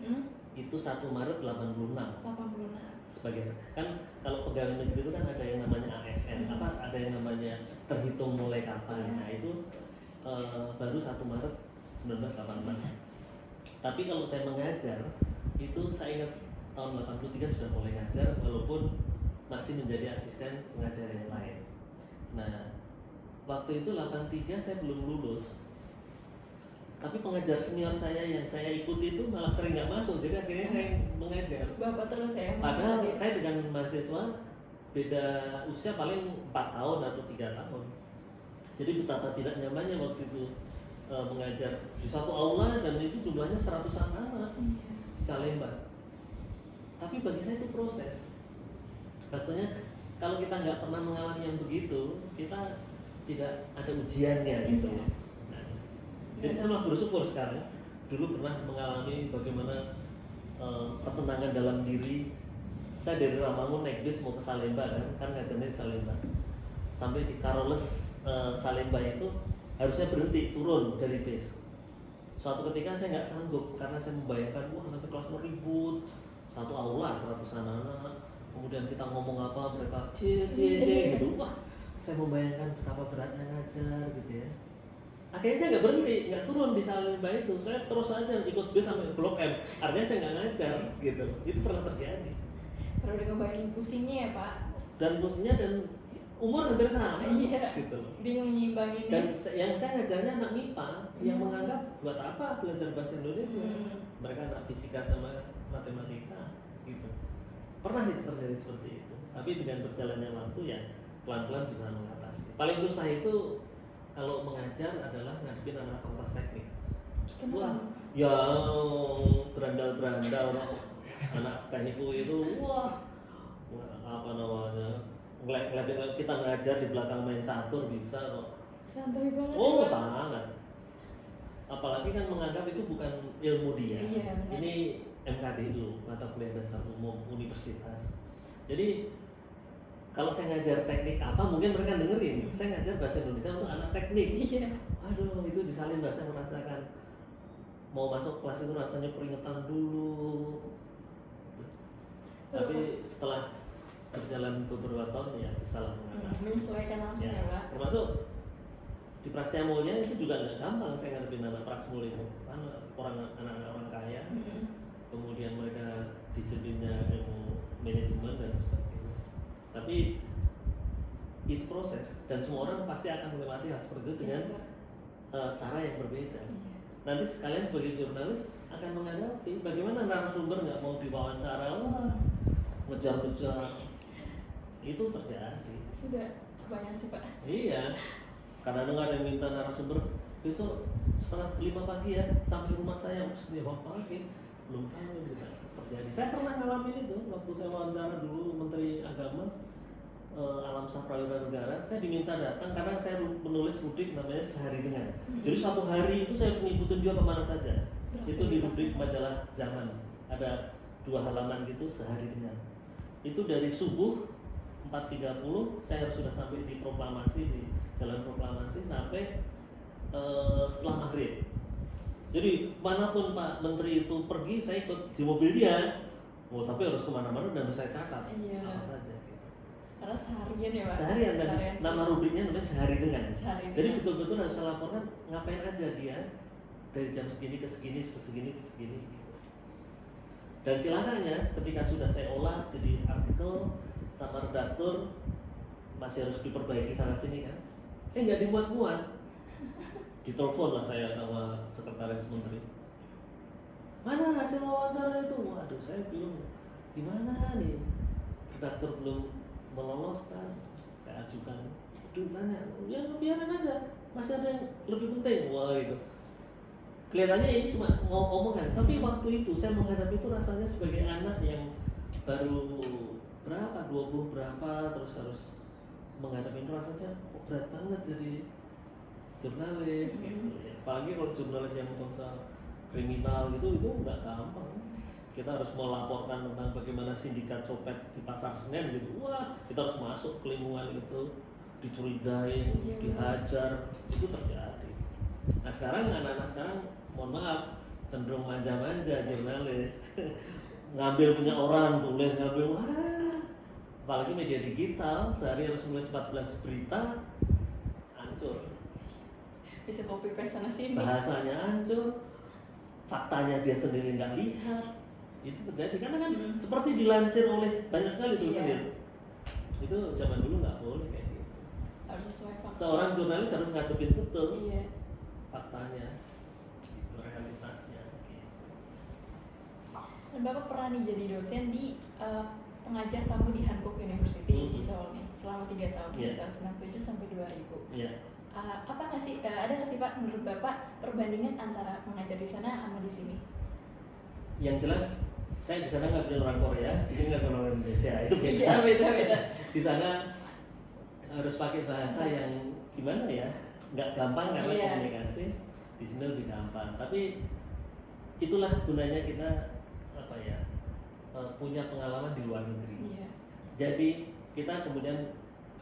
itu 1 Maret 86. 86. Sebagai kan kalau pegawai negeri itu kan ada yang namanya ASN, ada yang namanya terhitung mulai kapan. Nah, itu baru 1 Maret 1986. Tapi kalau saya mengajar itu saya ingat tahun 83 sudah mulai ngajar walaupun masih menjadi asisten pengajar yang lain. Nah, waktu itu 83 saya belum lulus. Tapi pengajar senior saya yang saya ikuti itu malah sering nggak masuk, jadi akhirnya saya mengajar. Bapak terus ya? Padahal saya dengan mahasiswa beda usia paling 4 tahun atau 3 tahun. Jadi betapa tidak nyamannya waktu itu mengajar di satu aula dan itu jumlahnya 100-an anak di Salemba. Tapi bagi saya itu proses. Maksudnya kalau kita nggak pernah mengalami yang begitu, kita tidak ada ujiannya gitu. Nah, jadi saya malah bersyukur sekarang. Dulu pernah mengalami bagaimana pertentangan dalam diri. Saya dari Ramangun naik bis mau ke Salemba kan ngajarnya di Salemba. Sampai di Karoles Salemba itu harusnya berhenti turun dari bis. Suatu ketika saya nggak sanggup karena saya membayangkan wah nanti kelas mau ribut, satu aula 100-an anak, kemudian kita ngomong apa mereka gitu. Wah, saya membayangkan betapa beratnya ngajar gitu ya. Akhirnya saya nggak berhenti, nggak turun di Salemba itu, saya terus aja ikut bis sampai Blok M. Artinya saya nggak ngajar gitu. Itu pernah terjadi. Kalau udah ngebayangin pusingnya ya Pak. Dan pusingnya dan umur hampir sama gitu. Bingung nyimbanginnya. Dan yang saya ngajarnya anak MIPA yang menganggap buat apa belajar bahasa Indonesia. Mereka anak fisika sama matematika gitu. Pernah itu terjadi seperti itu. Tapi dengan berjalannya waktu ya pelan-pelan bisa mengatasi. Paling susah itu kalau mengajar adalah ngadepin anak fakultas teknik. Wah, yang berandal-berandal anak teknikku itu wah apa namanya ngeliat kita ngajar di belakang main catur bisa kok. Santai banget. Oh sangat. Apalagi kan menganggap itu bukan ilmu dia. Iya, ini MKDU, mata kuliah dasar umum universitas. Jadi kalau saya ngajar teknik apa mungkin mereka dengerin. Saya ngajar bahasa Indonesia untuk anak teknik. Iya. Aduh itu di Salemba saya merasakan mau masuk kelas itu rasanya keringetan dulu. Tapi setelah berjalan beberapa tahun ya bisa lah menyesuaikan langsung ya Pak. Termasuk di Prasetya Mulia itu juga nggak gampang saya ngadepin anak Prasmul itu kan anak-anak orang kaya. Kemudian mereka disiplinnya ilmu manajemen dan sebagainya. Tapi itu proses dan semua orang pasti akan melewati hal seperti itu dengan cara yang berbeda. Nanti sekalian sebagai jurnalis akan menghadapi bagaimana narasumber nggak mau diwawancara, wah ngejar-ngejar. Itu terjadi. Sudah kebanyakan sih Pak. Iya. Kadang ada yang minta narasumber besok setengah 5 pagi ya sampai rumah saya setengah pagi. Belum tahu gitu terjadi. Saya pernah ngalamin itu waktu saya wawancara dulu Menteri Agama Alam Shah Prawira Negara. Saya diminta datang karena saya menulis rubrik namanya Sehari Dengan. Jadi satu hari itu saya ngikutin dia kemana saja. Itu di rubrik majalah Zaman. Ada 2 halaman gitu Sehari Dengan. Itu dari subuh 4.30 saya harus sudah sampai di proklamasi di Jalan Proklamasi sampai setelah maghrib. Jadi manapun Pak Menteri itu pergi saya ikut di mobil dia. Oh tapi harus kemana-mana dan harus saya catat apa saja. Gitu. Karena seharian ya Pak. Seharian dan nama rubriknya namanya Sehari Dengan. Jadi betul-betul harus saya laporkan ngapain aja dia dari jam segini ke segini ke segini ke segini. Gitu. Dan celakanya ketika sudah saya olah jadi artikel sama redaktur masih harus diperbaiki sana sini kan nggak dimuat-muat. Ditelepon lah saya sama sekretaris menteri, mana hasil wawancara itu? Waduh saya belum, gimana nih redaktur belum meloloskan, saya ajukan. Ditanya, ya biarin aja, masih ada yang lebih penting. Wah itu kelihatannya ini cuma omongan, tapi waktu itu saya menghadapi itu rasanya sebagai anak yang baru berapa, 20 berapa, terus harus menghadapi itu rasanya kok berat banget jadi jurnalis gitu ya. Apalagi kalau jurnalis yang kriminal gitu, itu nggak gampang. Kita harus melaporkan tentang bagaimana sindikat copet di pasar Senen gitu. Wah, kita harus masuk ke lingkungan itu, dicurigai, Iya, dihajar, itu terjadi. Nah sekarang anak-anak sekarang, mohon maaf, cenderung manja-manja jurnalis, ngambil punya orang, tulis, ngambil, wah, apalagi media digital, sehari harus nulis 14 berita, hancur. Bisa copy paste sana sini. Bahasanya hancur, faktanya dia sendiri nggak lihat, itu terjadi karena kan seperti dilansir oleh banyak sekali tulisan itu zaman dulu nggak boleh kayak gitu. Harus sesuai fakta. Seorang jurnalis harus ngadepin betul Iya. faktanya, itu realitasnya gitu. Dan Bapak pernah nih jadi dosen di pengajar tamu di Hankook University di Seoul nih selama 3 tahun, Iya. dari tahun 97 sampai 2000. Iya. Apa nggak sih, ada nggak sih Pak menurut Bapak perbandingan antara mengajar di sana sama di sini? Yang jelas saya di sana nggak punya orang Korea, di sini nggak punya orang Indonesia, itu beda. Iya, beda-beda. Di sana harus pakai bahasa yang gimana ya, nggak gampang karena Iya. komunikasi. Di sini lebih gampang, tapi itulah gunanya kita apa ya, punya pengalaman di luar negeri. Iya. Jadi kita kemudian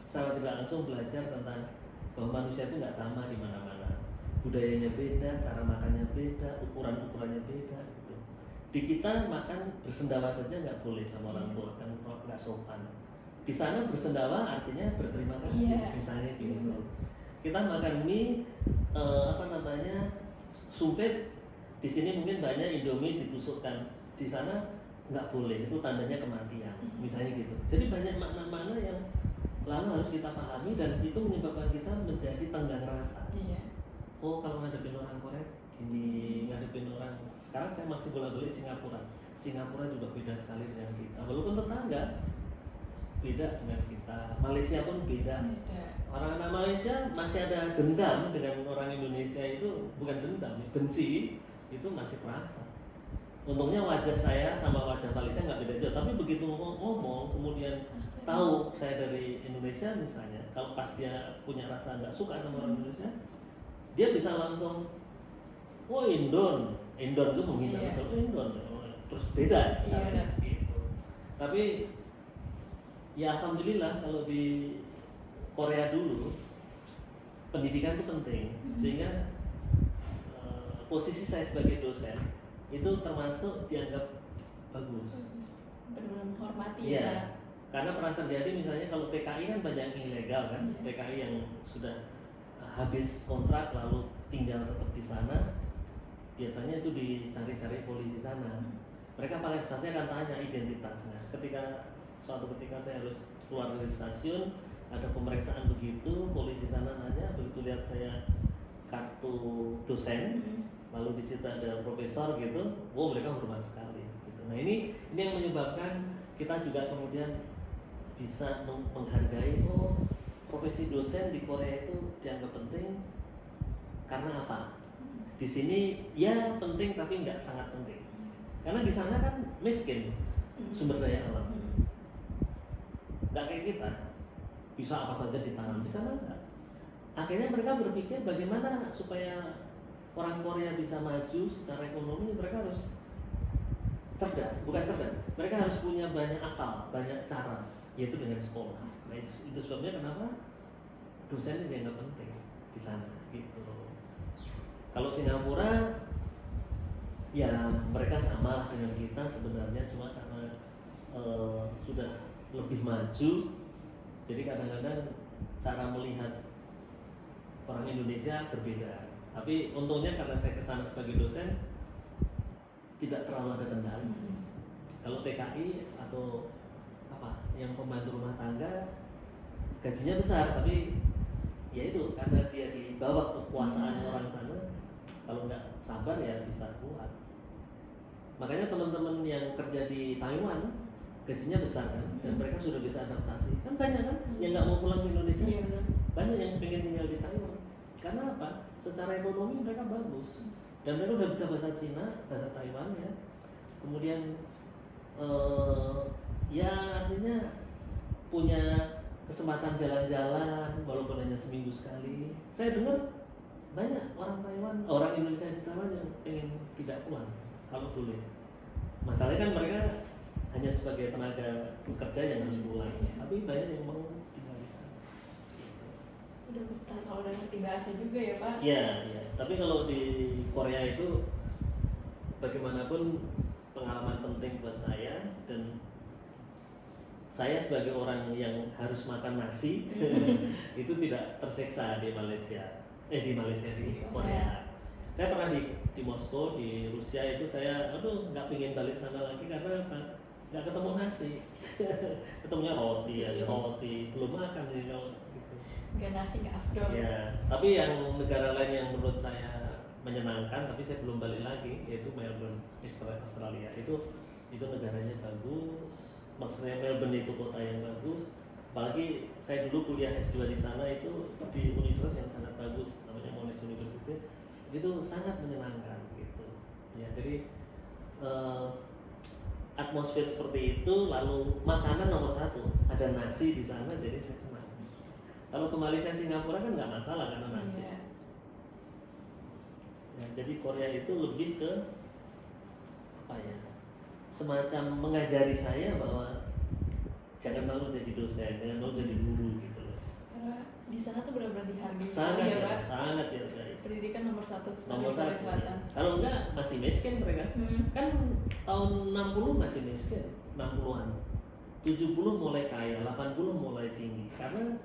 secara tidak langsung belajar tentang bahwa manusia itu nggak sama di mana-mana, budayanya beda, cara makannya beda, ukurannya beda gitu. Di kita makan bersendawa saja nggak boleh sama orang tua, kan nggak sopan. Di sana bersendawa artinya berterima kasih, Iya. misalnya Iya, gitu. benar. Kita makan mie apa namanya, sumpit, di sini mungkin banyak Indomie ditusukkan, di sana nggak boleh, itu tandanya kematian, misalnya gitu. Jadi banyak makna-makna yang lalu harus kita pahami dan itu menyebabkan kita menjadi tenggang rasa. Iya. Oh kalau ngadepin orang Korea gini, ngadepin orang, sekarang saya masih bolak-balik Singapura. Singapura juga beda sekali dengan kita, walaupun tetangga beda dengan kita. Malaysia pun beda. Beda. Orang anak Malaysia masih ada dendam dengan orang Indonesia, itu bukan dendam, benci itu masih terasa. Untungnya wajah saya sama wajah Malaysia nggak beda jauh, tapi begitu ngomong kemudian tahu saya dari Indonesia misalnya, kalau pas dia punya rasa nggak suka sama orang Indonesia, dia bisa langsung, oh Indon itu menghina, Iya. betul Indon, terus beda, Iya, benar. gitu. Tapi ya alhamdulillah kalau di Korea dulu pendidikan itu penting, sehingga posisi saya sebagai dosen itu termasuk dianggap bagus. Benar-benar menghormati Iya. ya. Karena pernah terjadi misalnya kalau TKI kan banyak yang ilegal kan, Iya. TKI yang sudah habis kontrak lalu tinggal tetap di sana, biasanya itu dicari-cari polisi sana. Mereka pasti akan tanya identitasnya. Suatu ketika saya harus keluar dari stasiun, ada pemeriksaan begitu, polisi sana nanya, begitu lihat saya kartu dosen, lalu di situ ada profesor gitu, wow mereka hormat sekali. Gitu. Nah ini yang menyebabkan kita juga kemudian bisa menghargai, oh profesi dosen di Korea itu dianggap penting karena apa? Di sini ya penting tapi nggak sangat penting, karena di sana kan miskin sumber daya alam, nggak kayak kita bisa apa saja di tangan, di sana enggak. Akhirnya mereka berpikir bagaimana supaya orang Korea bisa maju secara ekonomi, mereka harus cerdas, bukan cerdas, mereka harus punya banyak akal, banyak cara, yaitu dengan sekolah. Nah, itu sebabnya kenapa dosen ini dianggap penting di sana gitu. Kalau Singapura ya mereka sama lah dengan kita sebenarnya, cuma karena sudah lebih maju, jadi kadang-kadang cara melihat orang Indonesia berbeda. Tapi untungnya karena saya kesana sebagai dosen tidak terlalu ada kendala. Kalau TKI atau apa yang pembantu rumah tangga gajinya besar, tapi ya itu karena dia di bawah kekuasaan orang sana, kalau nggak sabar ya bisa kuat. Makanya teman-teman yang kerja di Taiwan gajinya besar kan, dan mereka sudah bisa adaptasi. Kan banyak kan yang nggak mau pulang ke Indonesia, Iya, betul. banyak yang pengen tinggal di Taiwan. Karena apa? Secara ekonomi mereka bagus, dan mereka udah bisa bahasa Cina, bahasa Taiwan ya. Kemudian ya artinya punya kesempatan jalan-jalan walaupun hanya seminggu sekali. Saya dengar banyak orang Indonesia di Taiwan yang pengen tidak pulang kalau boleh. Masalahnya kan mereka hanya sebagai tenaga kerja yang harus pulang, Iya. tapi banyak yang mau tinggal di sana. Gitu. Udah betah kalau udah ngerti bahasa juga ya Pak. Iya, iya. Tapi kalau di Korea itu bagaimanapun pengalaman penting buat saya, dan saya sebagai orang yang harus makan nasi itu tidak tersiksa di Malaysia. Di Korea. Saya pernah di Moskow, di Rusia itu saya nggak pingin balik sana lagi karena apa? Nggak ketemu nasi. Ketemunya roti aja, roti belum makan nih kalau gitu. Nggak nasi nggak afdol. Ya, tapi yang negara lain yang menurut saya menyenangkan, tapi saya belum balik lagi, yaitu Melbourne, Australia. Itu negaranya bagus. Maksudnya Melbourne itu kota yang bagus. Apalagi saya dulu kuliah S2 di sana itu di universitas yang sangat bagus, namanya Monash University. Itu sangat menyenangkan gitu. Ya, jadi atmosfer seperti itu, lalu makanan nomor satu, ada nasi di sana, jadi saya senang. Kalau ke Malaysia, Singapura kan nggak masalah karena nasi. Iya. Ya, jadi Korea itu lebih ke apa ya? Semacam mengajari saya bahwa jangan malu jadi dosen, jangan malu jadi guru gitu loh. Karena di sana tuh benar-benar dihargai Sangat sekali ya ya, Pak. sangat dihargai. Pendidikan nomor satu Nomor Korea satu. Selatan. Kalau enggak masih miskin mereka. Kan tahun 60 masih miskin, 60-an. 70 mulai kaya, 80 mulai tinggi. Karena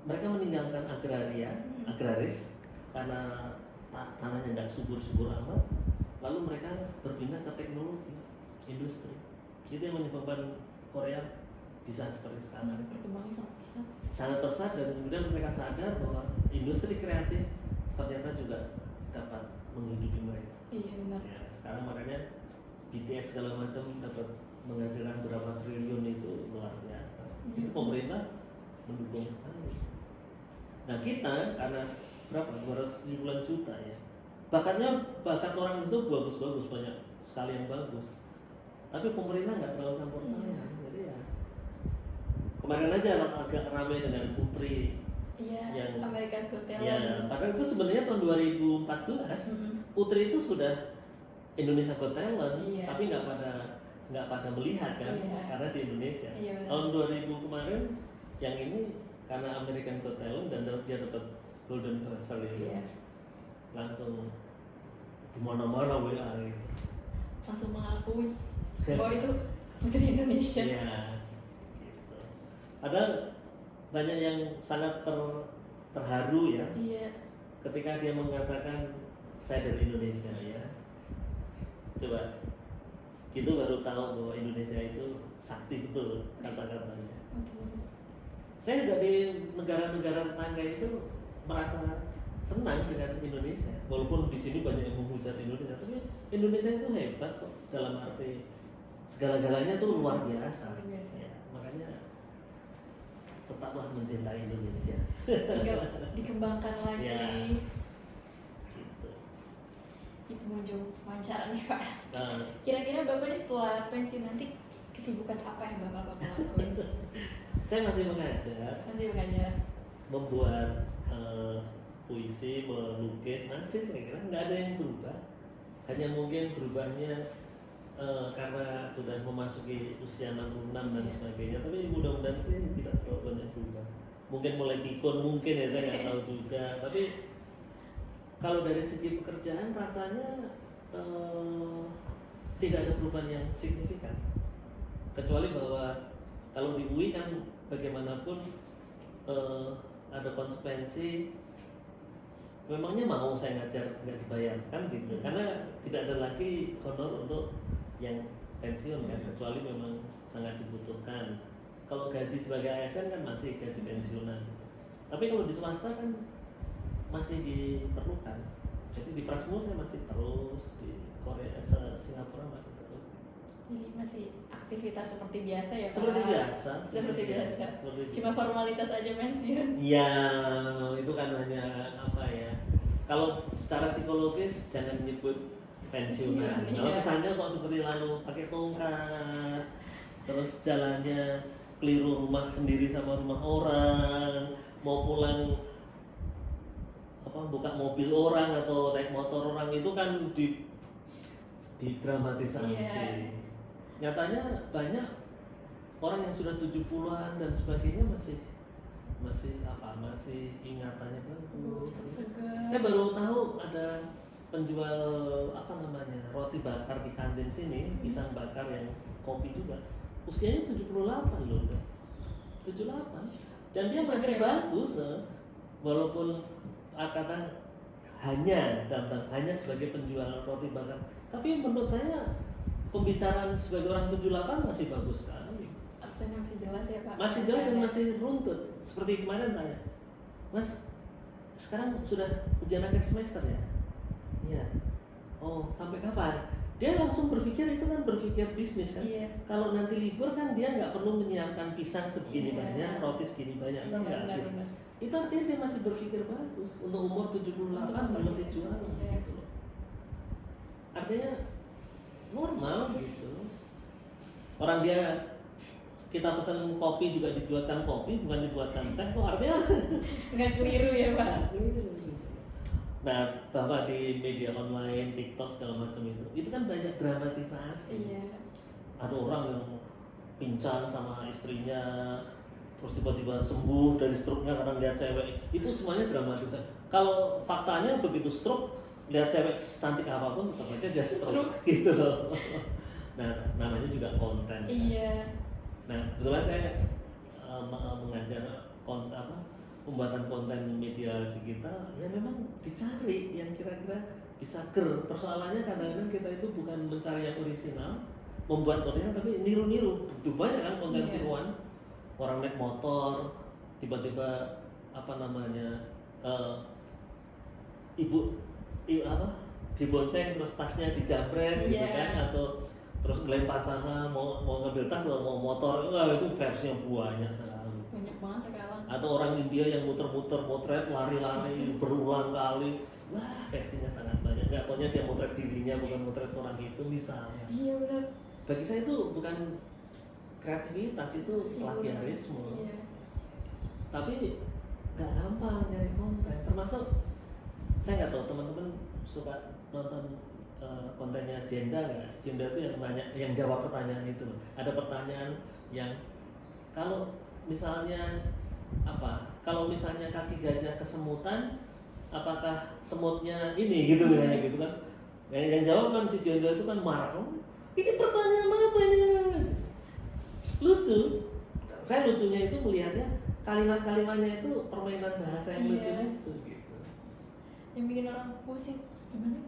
mereka meninggalkan agraris karena tanahnya nggak subur-subur amat. Lalu mereka berpindah ke teknologi, industri. Itu yang menyebabkan Korea bisa seperti sekarang. Perkembangan sangat pesat. Sangat pesat, dan kemudian mereka sadar bahwa industri kreatif ternyata juga dapat menghidupi mereka. Iya benar. Ya, sekarang makanya BTS segala macam dapat menghasilkan berapa triliun, itu luar biasa. Itu pemerintah mendukung sekali. Nah kita karena berapa 270-an juta ya, bakat orang itu bagus-bagus, banyak sekali yang bagus. Tapi pemerintah nggak terlalu campur tangan. Jadi ya kemarin aja agak ramai dengan Putri. Iya. Yang America's Got Talent. ya, padahal itu sebenarnya tahun 2014 Putri itu sudah Indonesia Got Talent, Iya. tapi nggak pada melihat kan, Iya. karena di Indonesia. Iya, benar. Tahun 2000 kemarin yang ini karena American Got Talent dan dia dapat Golden Buzzer itu, Iya. langsung di mana-mana WA gitu. Langsung mengakui bahwa itu Putri Indonesia. Iya, gitu. Padahal banyak yang sangat terharu ya Iya. ketika dia mengatakan saya dari Indonesia ya. Coba kita baru tahu bahwa Indonesia itu sakti betul kata-katanya. Saya juga di negara-negara tetangga itu merasa senang dengan Indonesia, walaupun di sini banyak yang menghujat Indonesia, tapi Indonesia itu hebat kok, dalam arti segala-galanya tuh luar biasa. Luar biasa. Ya, makanya tetaplah mencintai Indonesia. Tinggal dikembangkan lagi. Ya. Gitu. Di pengunjung wawancara nih Pak. Nah, Kira-kira Bapak nih setelah pensiun nanti kesibukan apa yang bakal Bapak lakuin? saya masih mengajar, Masih mengajar. membuat puisi, melukis, masih saya kira nggak ada yang berubah. Hanya mungkin berubahnya karena sudah memasuki usia 66 dan Iya. sebagainya, tapi mudah-mudahan sih tidak terlalu banyak berubah. Mungkin mulai pikun mungkin ya, saya nggak tahu juga. Tapi kalau dari segi pekerjaan rasanya tidak ada perubahan yang signifikan, kecuali bahwa kalau di UI kan bagaimanapun ada konsekuensi. Memangnya mau saya ngajar nggak dibayar kan gitu, karena tidak ada lagi honor untuk yang pensiun kan, kecuali memang sangat dibutuhkan. Kalau gaji sebagai ASN kan masih gaji pensiunan gitu. Tapi kalau di swasta kan masih diperlukan. Jadi di Prasmo saya masih terus, di Korea, Singapura masih terus. Jadi masih aktivitas seperti biasa ya Pak? Seperti biasa. Seperti biasa. Seperti Cuma formalitas aja pensiun. ya, itu kan hanya apa ya? Kalau secara psikologis jangan nyebut pensiunan. Pensiun, Kalau iya. kesannya kok seperti lalu pakai tongkat, terus jalannya keliru rumah sendiri sama rumah orang, mau pulang apa buka mobil orang atau naik motor orang itu kan didramatisasi. Iya. Nyatanya banyak orang yang sudah 70-an dan sebagainya masih ingatannya bagus. Segar. Saya baru tahu ada penjual roti bakar di kantin sini, pisang bakar yang kopi juga. Usianya 78 loh, udah. 78. Dan dia masih bagus, walaupun kata hanya sebagai penjual roti bakar. Tapi menurut saya pembicaraan sebagai orang 78 masih bagus sekali. Aksennya masih jelas ya Pak? Masih jelas dan masih runtut. Seperti kemarin tanya, Mas, sekarang sudah ujian akhir semester ya? Iya. Oh, sampai kapan? Dia langsung berpikir bisnis kan. Iya. Kalau nanti libur kan dia nggak perlu menyiapkan pisang segini Iya. banyak, roti segini banyak, Iya, kan nggak benar, habis. benar. Itu artinya dia masih berpikir bagus. Untuk umur 78 dia masih jualan Iya. gitu loh. Artinya normal gitu. Orang kita pesan kopi juga dibuatkan kopi, bukan dibuatkan teh, kok artinya Nggak keliru ya Pak? Nah, bahwa di media online, TikTok segala macam itu kan banyak dramatisasi. Iya. Ada orang yang pincang sama istrinya, terus tiba-tiba sembuh dari stroke-nya karena lihat cewek. Itu semuanya dramatisasi. Kalau faktanya begitu stroke, lihat cewek secantik apapun tetap aja dia stroke gitu loh. Nah, namanya juga konten. Iya. Nah, kebetulan saya mengajar pembuatan konten media digital, ya memang dicari yang kira-kira bisa ger. Persoalannya kadang-kadang kita itu bukan mencari yang orisinal, membuat orisinal, tapi niru-niru. Begitu banyak kan konten Iya. tiruan. Orang naik motor, tiba-tiba dibonceng terus tasnya dijamret gitu Iya. kan, atau terus ngelempar sana mau ngambil tas atau mau motor. Wah, itu versinya banyak sekali. Banyak banget sekarang. Atau orang India yang muter-muter motret lari-lari berulang kali. Wah, versinya sangat banyak. Nggak taunya dia motret dirinya, bukan motret orang itu misalnya. Iya benar. Bagi saya itu bukan kreativitas, itu plagiarisme. Iya. Tapi nggak gampang nyari konten. Termasuk saya nggak tahu teman-teman suka nonton kontennya Jenda nggak? Jenda itu yang jawab pertanyaan itu. Ada pertanyaan yang kalau misalnya kaki gajah kesemutan, apakah semutnya ini gitu ya gitu kan? Yang jawab kan si Jenda itu kan marah. Ini pertanyaan apa ini? Lucu. Saya lucunya itu melihatnya kalimat-kalimatnya itu permainan bahasa yang Iya. lucu gitu. Yang bikin orang pusing.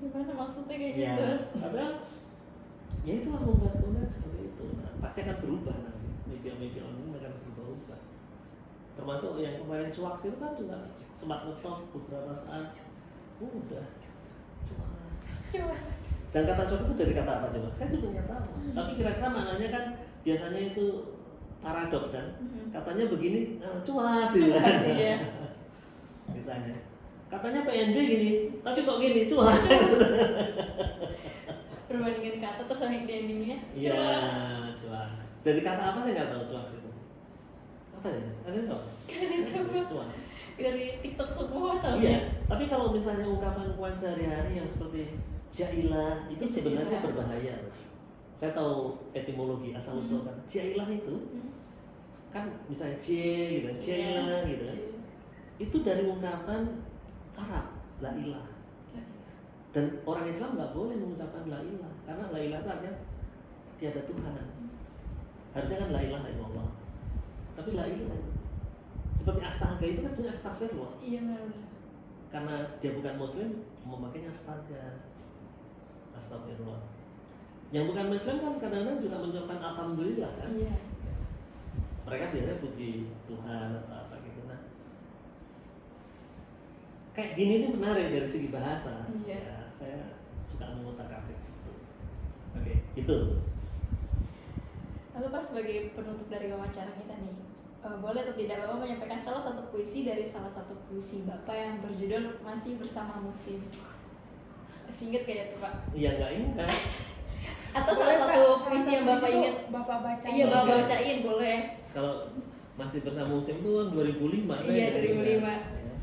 Gimana maksudnya kayak Ya, gitu? padahal ya itulah membuat konten seperti itu. Nah, pasti akan berubah nanti. Media-media online akan berubah. Termasuk yang kemarin cuaks itu kan juga sempat ngetop beberapa saat. Udah cuaks. Coba. Dan kata cuaks itu dari kata apa coba? Saya juga nggak tahu. Tapi kira-kira maknanya kan biasanya itu paradoks kan. Katanya begini, cuaks gitu kan. Cuaks, iya. Misalnya. Katanya PNJ gini, tapi kok gini, cuaks. Perbandingan kata terus yang di endingnya. Iya, Cuaks. cuaks. Dari kata apa saya nggak tahu cuaks itu. Apa ya? Ada yang tahu? Cuaks. Dari TikTok semua tau. Iya, tapi kalau misalnya ungkapan sehari-hari yang seperti jailah itu sebenarnya Jailah. berbahaya. Saya tahu etimologi asal usul kata jailah itu kan misalnya J gitu, jailah gitu kan. Itu dari ungkapan Arab, la ilah. Dan orang Islam nggak boleh mengucapkan la ilah karena la ilah itu artinya tiada Tuhan. Harusnya kan la ilaha illallah. Tapi la ilah seperti astaga itu kan sebenarnya astagfirullah. Iya benar. Karena dia bukan muslim memakainya astaga. Astagfirullah. Yang bukan muslim kan kadang-kadang juga mengucapkan alhamdulillah kan. Iya. Mereka biasanya puji Tuhan atau apa gitu. Nah, kayak gini ini menarik dari segi bahasa. Iya. Ya, saya suka mengutak-atik gitu. Oke, itu. Lalu Pak sebagai penutup dari wawancara kita nih, boleh atau tidak Bapak menyampaikan salah satu puisi dari salah satu puisi Bapak yang berjudul Masih Bersama Musim? Ingat kayak itu Pak? Iya nggak ingat. Atau Boleh, salah Pak. satu Salah puisi satu yang Bapak puisi tuh ingat? Bapak baca. Iya Oke. Bapak bacain boleh. Kalau masih bersama musim itu kan 2005. Iya, saya 2005. ingat. Ya.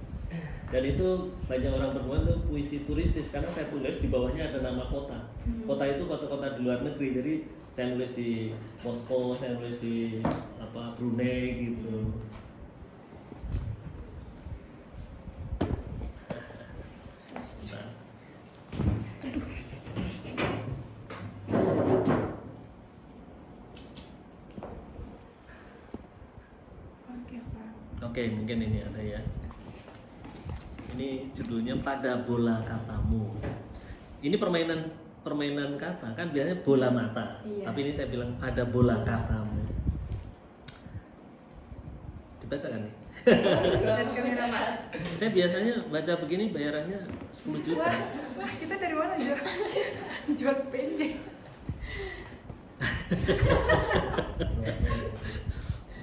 Dan itu banyak orang berbuat tuh puisi turistis karena saya tulis di bawahnya ada nama kota. Kota itu kota-kota di luar negeri. Jadi saya nulis di Moskow, saya nulis di Brunei gitu. Nah. Oke, Pak. Oke, mungkin ini ada ya. Ini judulnya Pada Bola Katamu. Ini permainan kata kan biasanya bola mata. Iya. Tapi ini saya bilang pada bola katamu. Dibaca kan nih? Saya biasanya baca begini bayarannya 10 juta. Wah, kita dari mana aja? Jual PNJ.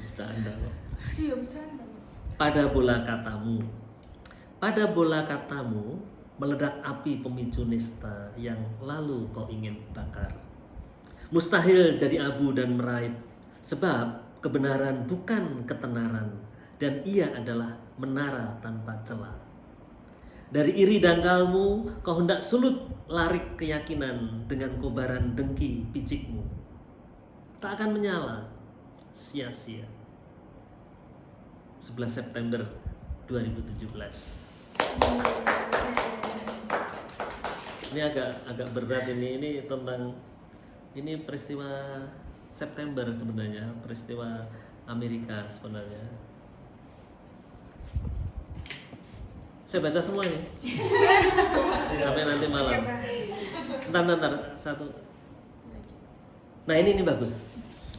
Bercanda kok. Iya, bercanda. Pada bola katamu. Pada bola katamu meledak api pemicu nista yang lalu kau ingin bakar. Mustahil jadi abu dan meraip, sebab kebenaran bukan ketenaran, dan ia adalah menara tanpa celah. Dari iri dangkalmu, kau hendak sulut larik keyakinan dengan kobaran dengki picikmu. Tak akan menyala, sia-sia. 11 September 2017. Ini agak berat ini tentang ini peristiwa September sebenarnya, peristiwa Amerika sebenarnya. Saya baca semua nih. Sampai nanti malam. Bentar, satu. Nah ini bagus.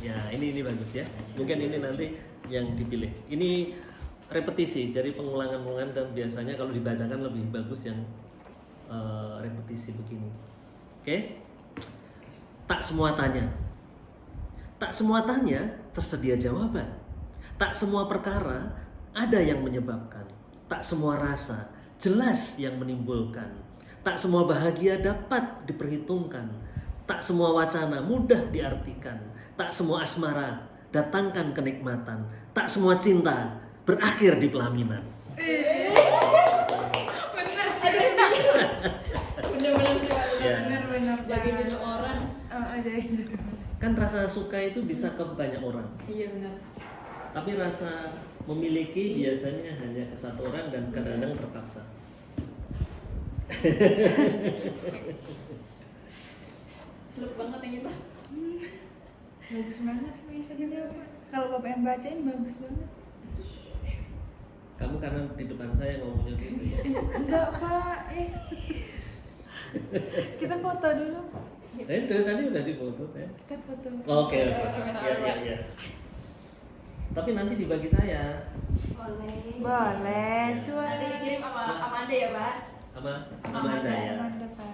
Ya ini bagus ya. Mungkin ini nanti yang dipilih. Ini repetisi, jadi pengulangan dan biasanya kalau dibacakan lebih bagus yang repetisi begini. Oke? Tak semua tanya tersedia jawaban. Tak semua perkara ada yang menyebabkan. Tak semua rasa jelas yang menimbulkan. Tak semua bahagia dapat diperhitungkan. Tak semua wacana mudah diartikan. Tak semua asmara datangkan kenikmatan. Tak semua cinta berakhir di pelaminan. Benar sih. Bener-bener sih Pak. Ya. Benar. Jaga jodoh orang. Jaga jodoh. Kan rasa suka itu bisa ke banyak orang. Iya benar. Tapi rasa memiliki biasanya hanya ke satu orang dan kadang-kadang terpaksa. Seluk banget yang itu. Bagus banget, Miss. Kalau Bapak yang bacain bagus banget. Kamu karena di depan saya ngomongnya gitu ya. Enggak, Pak. Kita foto dulu. Dari tadi udah difoto ya. Kita foto. Oke. Ya. Tapi nanti dibagi saya. Boleh, Ya. cuy. Nanti dikirim sama Amanda ya Pak. Sama Amanda ya. Mantap, Pak.